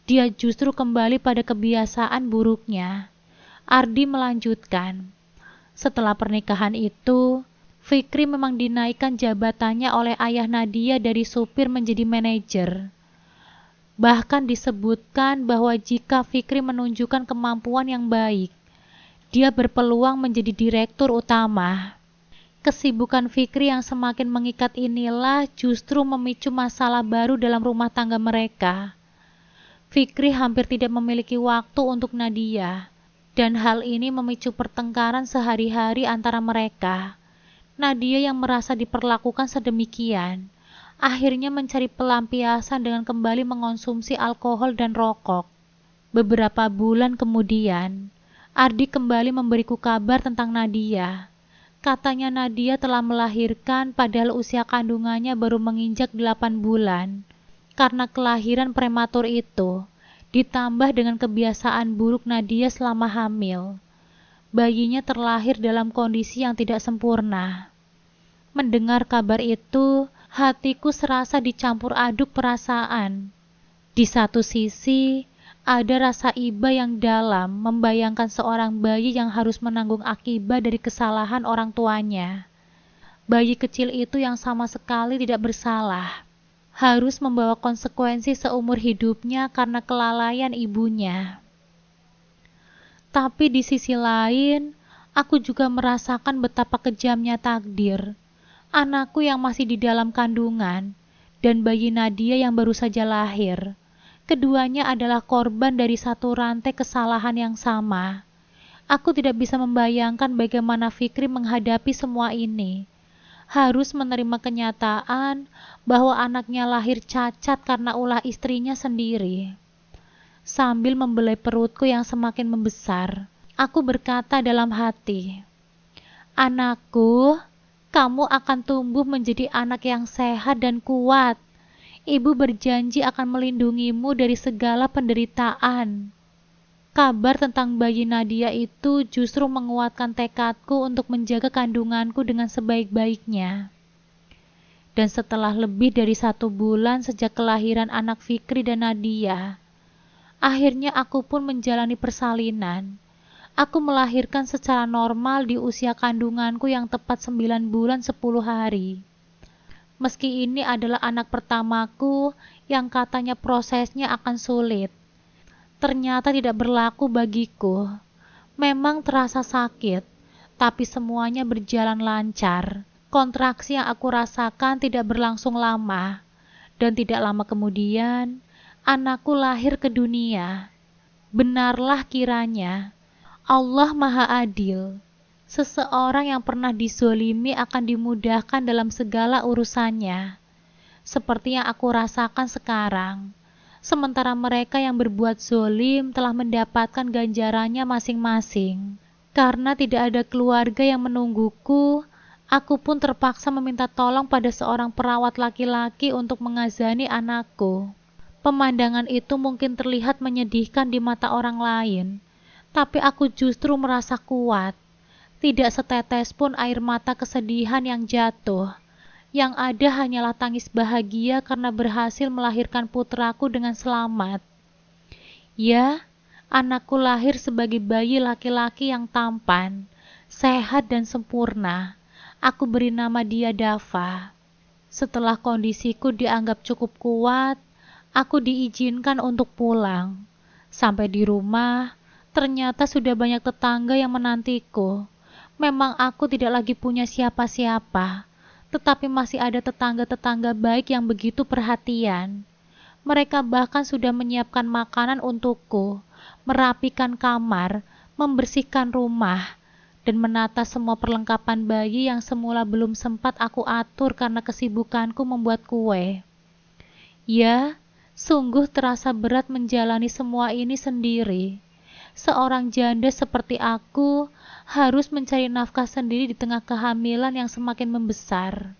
[SPEAKER 1] dia justru kembali pada kebiasaan buruknya. Ardi melanjutkan, setelah pernikahan itu, Fikri memang dinaikkan jabatannya oleh ayah Nadia dari supir menjadi manajer. Bahkan disebutkan bahwa jika Fikri menunjukkan kemampuan yang baik, dia berpeluang menjadi direktur utama. Kesibukan Fikri yang semakin mengikat inilah justru memicu masalah baru dalam rumah tangga mereka. Fikri hampir tidak memiliki waktu untuk Nadia, dan hal ini memicu pertengkaran sehari-hari antara mereka. Nadia yang merasa diperlakukan sedemikian, akhirnya mencari pelampiasan dengan kembali mengonsumsi alkohol dan rokok. Beberapa bulan kemudian, Ardi kembali memberiku kabar tentang Nadia. Katanya Nadia telah melahirkan padahal usia kandungannya baru menginjak 8 bulan. Karena kelahiran prematur itu, ditambah dengan kebiasaan buruk Nadia selama hamil, bayinya terlahir dalam kondisi yang tidak sempurna. Mendengar kabar itu, hatiku serasa dicampur aduk perasaan. Di satu sisi, ada rasa iba yang dalam membayangkan seorang bayi yang harus menanggung akibat dari kesalahan orang tuanya. Bayi kecil itu yang sama sekali tidak bersalah, harus membawa konsekuensi seumur hidupnya karena kelalaian ibunya. Tapi di sisi lain, aku juga merasakan betapa kejamnya takdir. Anakku yang masih di dalam kandungan, dan bayi Nadia yang baru saja lahir. Keduanya adalah korban dari satu rantai kesalahan yang sama. Aku tidak bisa membayangkan bagaimana Fikri menghadapi semua ini. Harus menerima kenyataan bahwa anaknya lahir cacat karena ulah istrinya sendiri. Sambil membelai perutku yang semakin membesar, aku berkata dalam hati, "Anakku, kamu akan tumbuh menjadi anak yang sehat dan kuat. Ibu berjanji akan melindungimu dari segala penderitaan." Kabar tentang bayi Nadia itu justru menguatkan tekadku untuk menjaga kandunganku dengan sebaik-baiknya. Dan setelah lebih dari 1 bulan sejak kelahiran anak Fikri dan Nadia, akhirnya aku pun menjalani persalinan. Aku melahirkan secara normal di usia kandunganku yang tepat 9 bulan 10 hari. Meski ini adalah anak pertamaku yang katanya prosesnya akan sulit, ternyata tidak berlaku bagiku. Memang terasa sakit, tapi semuanya berjalan lancar. Kontraksi yang aku rasakan tidak berlangsung lama, dan tidak lama kemudian, anakku lahir ke dunia. Benarlah kiranya, Allah Maha Adil. Seseorang yang pernah dizolimi akan dimudahkan dalam segala urusannya, seperti yang aku rasakan sekarang. Sementara mereka yang berbuat zolim telah mendapatkan ganjarannya masing-masing. Karena tidak ada keluarga yang menungguku, aku pun terpaksa meminta tolong pada seorang perawat laki-laki untuk mengazani anakku. Pemandangan itu mungkin terlihat menyedihkan di mata orang lain, tapi aku justru merasa kuat. Tidak setetes pun air mata kesedihan yang jatuh. Yang ada hanyalah tangis bahagia karena berhasil melahirkan putraku dengan selamat. Ya, anakku lahir sebagai bayi laki-laki yang tampan, sehat dan sempurna. Aku beri nama dia Dava. Setelah kondisiku dianggap cukup kuat, aku diizinkan untuk pulang. Sampai di rumah, ternyata sudah banyak tetangga yang menantiku. Memang aku tidak lagi punya siapa-siapa, tetapi masih ada tetangga-tetangga baik yang begitu perhatian. Mereka bahkan sudah menyiapkan makanan untukku, merapikan kamar, membersihkan rumah, dan menata semua perlengkapan bayi yang semula belum sempat aku atur karena kesibukanku membuat kue. Ya, sungguh terasa berat menjalani semua ini sendiri. Seorang janda seperti aku harus mencari nafkah sendiri di tengah kehamilan yang semakin membesar.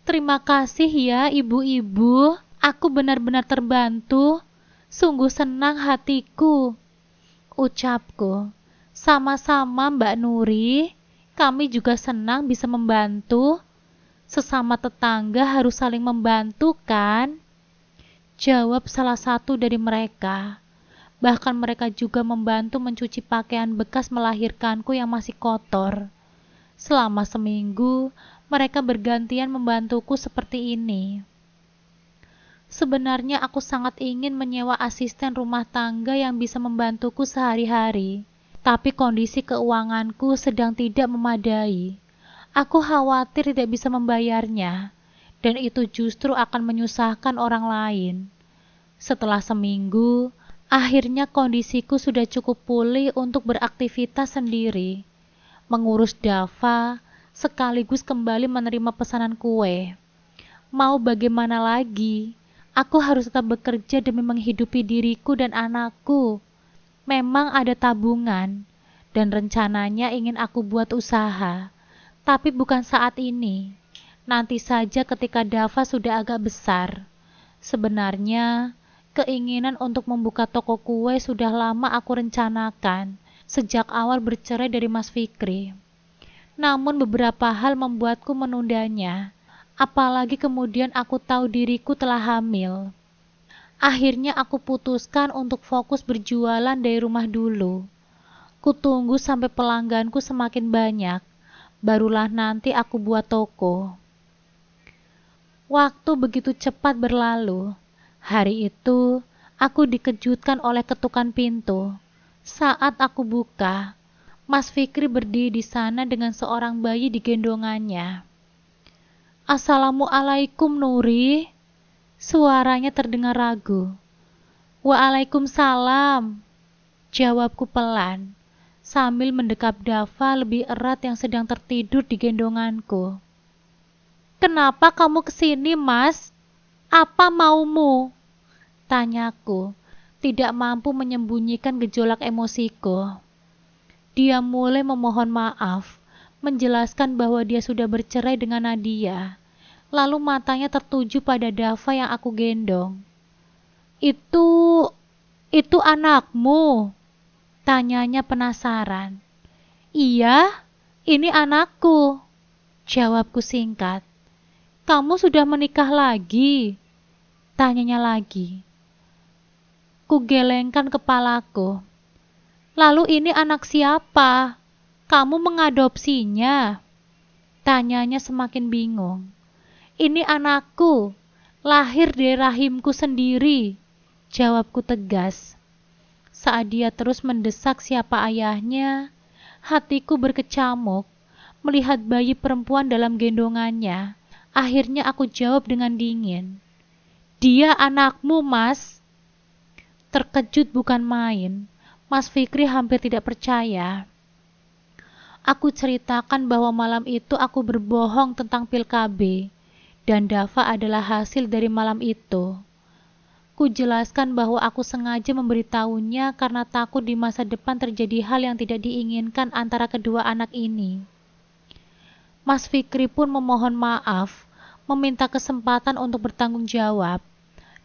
[SPEAKER 1] Terima kasih ya ibu-ibu, aku benar-benar terbantu. Sungguh senang hatiku, ucapku. Sama-sama Mbak Nuri, kami juga senang bisa membantu. Sesama tetangga harus saling membantu kan? Jawab salah satu dari mereka. Bahkan mereka juga membantu mencuci pakaian bekas melahirkanku yang masih kotor. Selama seminggu, mereka bergantian membantuku seperti ini. Sebenarnya aku sangat ingin menyewa asisten rumah tangga yang bisa membantuku sehari-hari, tapi kondisi keuanganku sedang tidak memadai. Aku khawatir tidak bisa membayarnya, dan itu justru akan menyusahkan orang lain. Setelah seminggu, akhirnya kondisiku sudah cukup pulih untuk beraktivitas sendiri, mengurus Dava, sekaligus kembali menerima pesanan kue. Mau bagaimana lagi? Aku harus tetap bekerja demi menghidupi diriku dan anakku. Memang ada tabungan, dan rencananya ingin aku buat usaha. Tapi bukan saat ini. Nanti saja ketika Dava sudah agak besar. Sebenarnya, keinginan untuk membuka toko kue sudah lama aku rencanakan, sejak awal bercerai dari Mas Fikri. Namun beberapa hal membuatku menundanya. Apalagi kemudian aku tahu diriku telah hamil. Akhirnya aku putuskan untuk fokus berjualan dari rumah dulu. Kutunggu sampai pelangganku semakin banyak, barulah nanti aku buat toko. Waktu begitu cepat berlalu. Hari itu, aku dikejutkan oleh ketukan pintu. Saat aku buka, Mas Fikri berdiri di sana dengan seorang bayi di gendongannya. "Assalamualaikum Nuri," suaranya terdengar ragu. "Waalaikumsalam," jawabku pelan, sambil mendekap Dava lebih erat yang sedang tertidur di gendonganku. "Kenapa kamu kesini, Mas? Apa maumu?" tanyaku, tidak mampu menyembunyikan gejolak emosiku. Dia mulai memohon maaf, menjelaskan bahwa dia sudah bercerai dengan Nadia. Lalu matanya tertuju pada Dava yang aku gendong. Itu anakmu?" tanyanya penasaran. "Iya, ini anakku," jawabku singkat. "Kamu sudah menikah lagi?" tanyanya lagi. Kugelengkan kepalaku. "Lalu ini anak siapa? Kamu mengadopsinya?" tanyanya semakin bingung. "Ini anakku, lahir dari rahimku sendiri," jawabku tegas. Saat dia terus mendesak siapa ayahnya, hatiku berkecamuk melihat bayi perempuan dalam gendongannya. Akhirnya aku jawab dengan dingin, "Dia anakmu, Mas." Terkejut bukan main, Mas Fikri hampir tidak percaya. Aku ceritakan bahwa malam itu aku berbohong tentang pil KB, dan Dava adalah hasil dari malam itu. Ku jelaskan bahwa aku sengaja memberitahunya karena takut di masa depan terjadi hal yang tidak diinginkan antara kedua anak ini. Mas Fikri pun memohon maaf, meminta kesempatan untuk bertanggung jawab.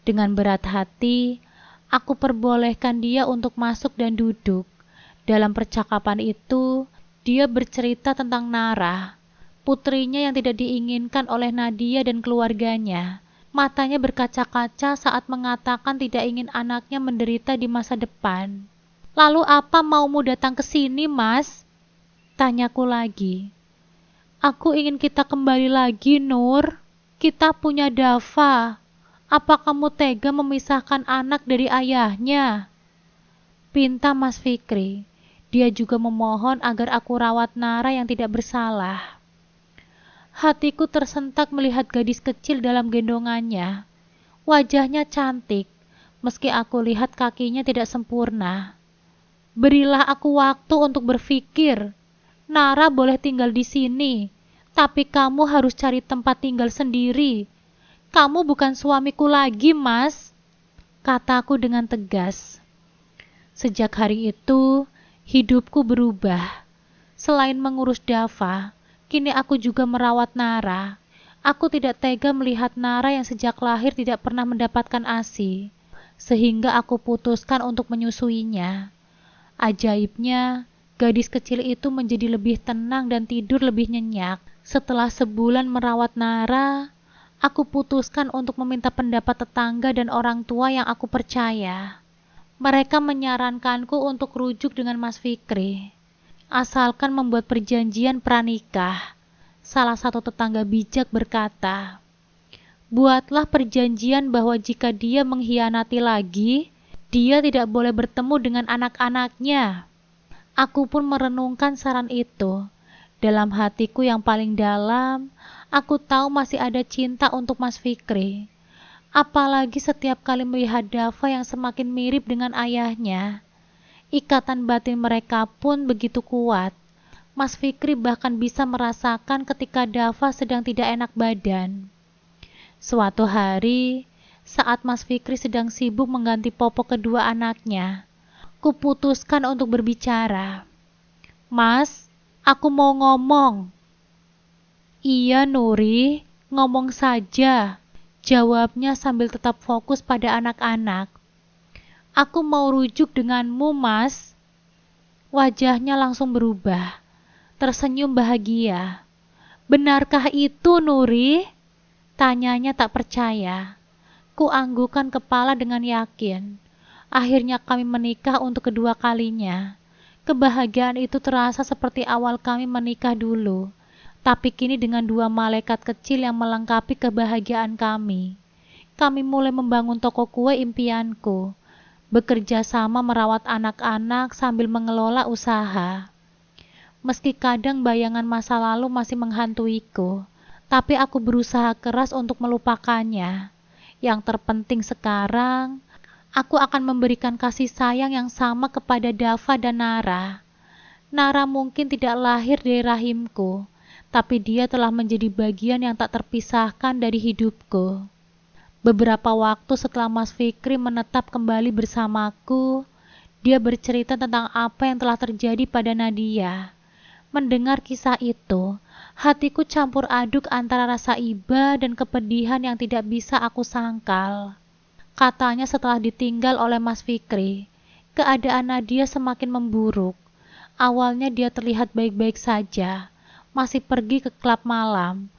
[SPEAKER 1] Dengan berat hati, aku perbolehkan dia untuk masuk dan duduk. Dalam percakapan itu, dia bercerita tentang Nara, putrinya yang tidak diinginkan oleh Nadia dan keluarganya. Matanya berkaca-kaca saat mengatakan tidak ingin anaknya menderita di masa depan. "Lalu apa maumu datang ke sini, Mas?" tanyaku lagi. "Aku ingin kita kembali lagi, Nur. Kita punya Dava. Apa kamu tega memisahkan anak dari ayahnya?" pinta Mas Fikri. Dia juga memohon agar aku rawat Nara yang tidak bersalah. Hatiku tersentak melihat gadis kecil dalam gendongannya. Wajahnya cantik, meski aku lihat kakinya tidak sempurna. "Berilah aku waktu untuk berpikir. Nara boleh tinggal di sini, tapi kamu harus cari tempat tinggal sendiri. Kamu bukan suamiku lagi, Mas," kataku dengan tegas. Sejak hari itu, hidupku berubah. Selain mengurus Dava, kini aku juga merawat Nara. Aku tidak tega melihat Nara yang sejak lahir tidak pernah mendapatkan ASI. sehingga aku putuskan untuk menyusuinya. Ajaibnya, gadis kecil itu menjadi lebih tenang dan tidur lebih nyenyak. Setelah sebulan merawat Nara, aku putuskan untuk meminta pendapat tetangga dan orang tua yang aku percaya. Mereka menyarankanku untuk rujuk dengan Mas Fikri, asalkan membuat perjanjian pranikah. Salah satu tetangga bijak berkata, "Buatlah perjanjian bahwa jika dia mengkhianati lagi, dia tidak boleh bertemu dengan anak-anaknya." Aku pun merenungkan saran itu. Dalam hatiku yang paling dalam, aku tahu masih ada cinta untuk Mas Fikri. Apalagi setiap kali melihat Dava yang semakin mirip dengan ayahnya. Ikatan batin mereka pun begitu kuat. Mas Fikri bahkan bisa merasakan ketika Dava sedang tidak enak badan. Suatu hari, saat Mas Fikri sedang sibuk mengganti popok kedua anaknya, kuputuskan untuk berbicara. "Mas, aku mau ngomong." "Iya, Nuri, ngomong saja," jawabnya sambil tetap fokus pada anak-anak. "Aku mau rujuk denganmu, Mas." Wajahnya langsung berubah, tersenyum bahagia. "Benarkah itu, Nuri?" Tanyanya tak percaya. Kuanggukan kepala dengan yakin. Akhirnya kami menikah untuk kedua kalinya. Kebahagiaan itu terasa seperti awal kami menikah dulu, tapi kini dengan dua malaikat kecil yang melengkapi kebahagiaan kami. Kami mulai membangun toko kue impianku, bekerja sama merawat anak-anak sambil mengelola usaha. Meski kadang bayangan masa lalu masih menghantuiku, tapi aku berusaha keras untuk melupakannya. Yang terpenting sekarang, aku akan memberikan kasih sayang yang sama kepada Dava dan Nara. Nara mungkin tidak lahir dari rahimku, tapi dia telah menjadi bagian yang tak terpisahkan dari hidupku. Beberapa waktu setelah Mas Fikri menetap kembali bersamaku, dia bercerita tentang apa yang telah terjadi pada Nadia. Mendengar kisah itu, hatiku campur aduk antara rasa iba dan kepedihan yang tidak bisa aku sangkal. Katanya setelah ditinggal oleh Mas Fikri, keadaan Nadia semakin memburuk. Awalnya dia terlihat baik-baik saja, masih pergi ke klub malam,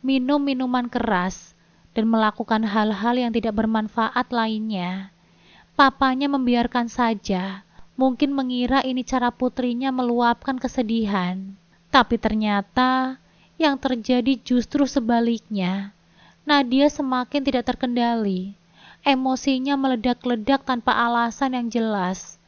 [SPEAKER 1] minum minuman keras, dan melakukan hal-hal yang tidak bermanfaat lainnya. Papanya membiarkan saja, mungkin mengira ini cara putrinya meluapkan kesedihan. Tapi ternyata yang terjadi justru sebaliknya. Nadia semakin tidak terkendali. Emosinya meledak-ledak tanpa alasan yang jelas.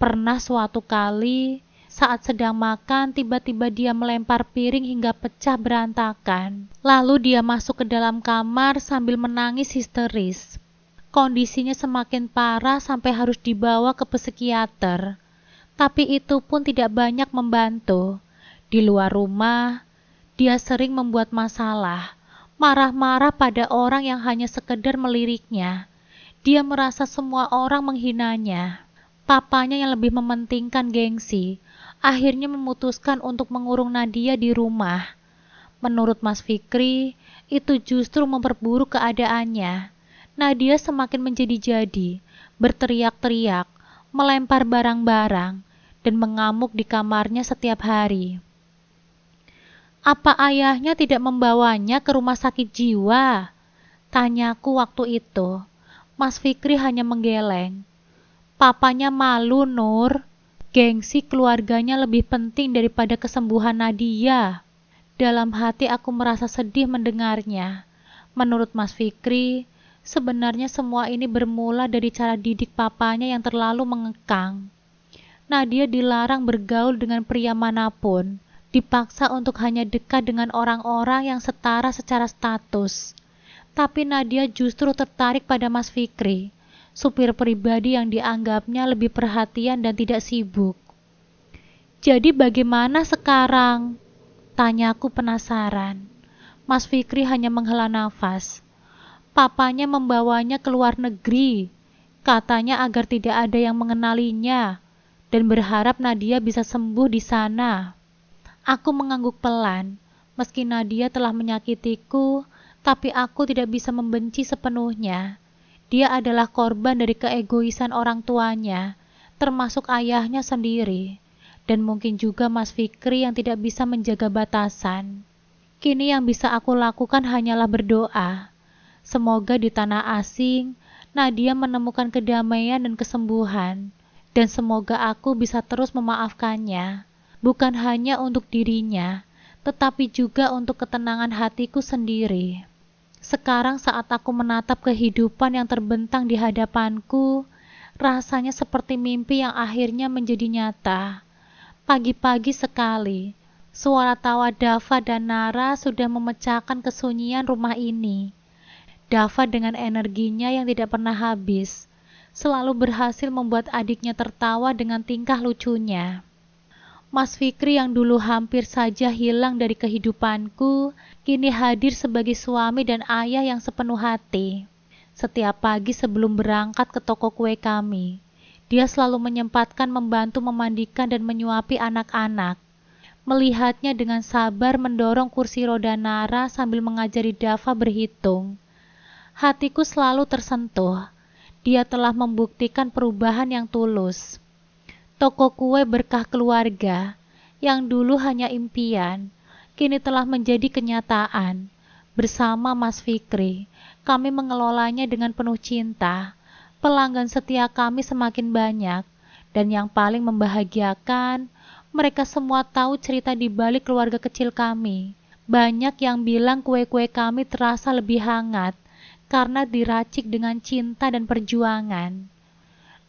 [SPEAKER 1] Pernah suatu kali, saat sedang makan, tiba-tiba dia melempar piring hingga pecah berantakan. Lalu dia masuk ke dalam kamar sambil menangis histeris. Kondisinya semakin parah sampai harus dibawa ke psikiater. Tapi itu pun tidak banyak membantu. Di luar rumah, dia sering membuat masalah, marah-marah pada orang yang hanya sekedar meliriknya. Dia merasa semua orang menghinanya. Papanya yang lebih mementingkan gengsi, akhirnya memutuskan untuk mengurung Nadia di rumah. Menurut Mas Fikri, itu justru memperburuk keadaannya. Nadia semakin menjadi-jadi, berteriak-teriak, melempar barang-barang, dan mengamuk di kamarnya setiap hari. "Apa ayahnya tidak membawanya ke rumah sakit jiwa?" tanyaku waktu itu. Mas Fikri hanya menggeleng. "Papanya malu, Nur. Gengsi keluarganya lebih penting daripada kesembuhan Nadia." Dalam hati aku merasa sedih mendengarnya. Menurut Mas Fikri, sebenarnya semua ini bermula dari cara didik papanya yang terlalu mengekang. Nadia dilarang bergaul dengan pria manapun, dipaksa untuk hanya dekat dengan orang-orang yang setara secara status. Tapi Nadia justru tertarik pada Mas Fikri, supir pribadi yang dianggapnya lebih perhatian dan tidak sibuk. "Jadi bagaimana sekarang?" tanyaku penasaran. Mas Fikri hanya menghela nafas. "Papanya membawanya ke luar negeri, katanya agar tidak ada yang mengenalinya, dan berharap Nadia bisa sembuh di sana." Aku mengangguk pelan. Meski Nadia telah menyakitiku, tapi aku tidak bisa membenci sepenuhnya. Dia adalah korban dari keegoisan orang tuanya, termasuk ayahnya sendiri, dan mungkin juga Mas Fikri yang tidak bisa menjaga batasan. Kini yang bisa aku lakukan hanyalah berdoa. Semoga di tanah asing, Nadia menemukan kedamaian dan kesembuhan, dan semoga aku bisa terus memaafkannya, bukan hanya untuk dirinya, tetapi juga untuk ketenangan hatiku sendiri. Sekarang saat aku menatap kehidupan yang terbentang di hadapanku, rasanya seperti mimpi yang akhirnya menjadi nyata. Pagi-pagi sekali, suara tawa Dava dan Nara sudah memecahkan kesunyian rumah ini. Dava dengan energinya yang tidak pernah habis, selalu berhasil membuat adiknya tertawa dengan tingkah lucunya. Mas Fikri yang dulu hampir saja hilang dari kehidupanku, kini hadir sebagai suami dan ayah yang sepenuh hati. Setiap pagi sebelum berangkat ke toko kue kami, dia selalu menyempatkan membantu memandikan dan menyuapi anak-anak. Melihatnya dengan sabar mendorong kursi roda Nara sambil mengajari Dava berhitung. Hatiku selalu tersentuh. Dia telah membuktikan perubahan yang tulus. Toko kue berkah keluarga, yang dulu hanya impian, kini telah menjadi kenyataan. Bersama Mas Fikri, kami mengelolanya dengan penuh cinta. Pelanggan setia kami semakin banyak, dan yang paling membahagiakan, mereka semua tahu cerita di balik keluarga kecil kami. Banyak yang bilang kue-kue kami terasa lebih hangat, karena diracik dengan cinta dan perjuangan.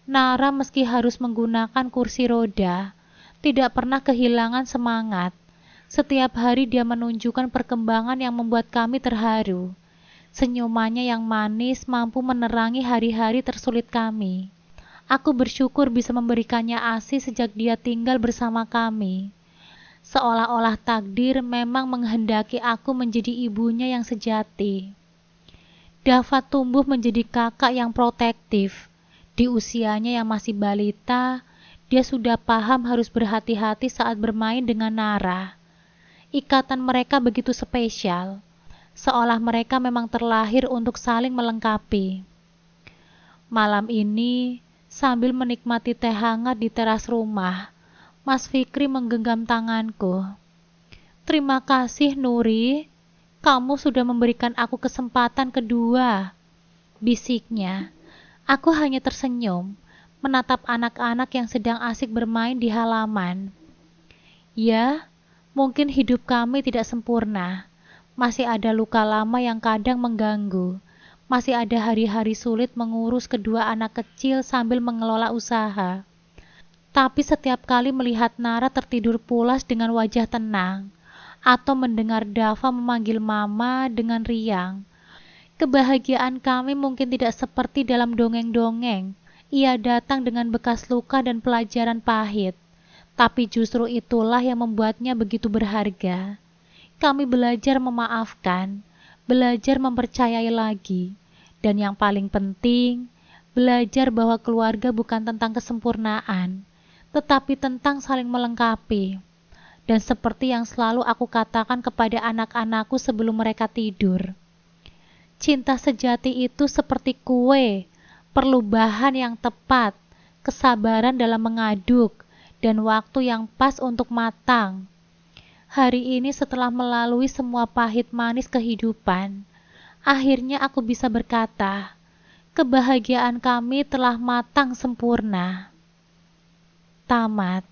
[SPEAKER 1] Nara meski harus menggunakan kursi roda, tidak pernah kehilangan semangat. Setiap hari dia menunjukkan perkembangan yang membuat kami terharu. Senyumannya yang manis mampu menerangi hari-hari tersulit kami. Aku bersyukur bisa memberikannya ASI sejak dia tinggal bersama kami. Seolah-olah takdir memang menghendaki aku menjadi ibunya yang sejati. Dava tumbuh menjadi kakak yang protektif. Di usianya yang masih balita, dia sudah paham harus berhati-hati saat bermain dengan Nara. Ikatan mereka begitu spesial, seolah mereka memang terlahir untuk saling melengkapi. Malam ini, sambil menikmati teh hangat di teras rumah, Mas Fikri menggenggam tanganku. "Terima kasih, Nuri. Kamu sudah memberikan aku kesempatan kedua," bisiknya. Aku hanya tersenyum, menatap anak-anak yang sedang asik bermain di halaman. Ya, mungkin hidup kami tidak sempurna. Masih ada luka lama yang kadang mengganggu. Masih ada hari-hari sulit mengurus kedua anak kecil sambil mengelola usaha. Tapi setiap kali melihat Nara tertidur pulas dengan wajah tenang, atau mendengar Dava memanggil mama dengan riang, kebahagiaan kami mungkin tidak seperti dalam dongeng-dongeng. Ia datang dengan bekas luka dan pelajaran pahit. Tapi justru itulah yang membuatnya begitu berharga. Kami belajar memaafkan, belajar mempercayai lagi, dan yang paling penting, belajar bahwa keluarga bukan tentang kesempurnaan, tetapi tentang saling melengkapi. Dan seperti yang selalu aku katakan kepada anak-anakku sebelum mereka tidur, cinta sejati itu seperti kue, perlu bahan yang tepat, kesabaran dalam mengaduk, dan waktu yang pas untuk matang. Hari ini setelah melalui semua pahit manis kehidupan, akhirnya aku bisa berkata, kebahagiaan kami telah matang sempurna. Tamat.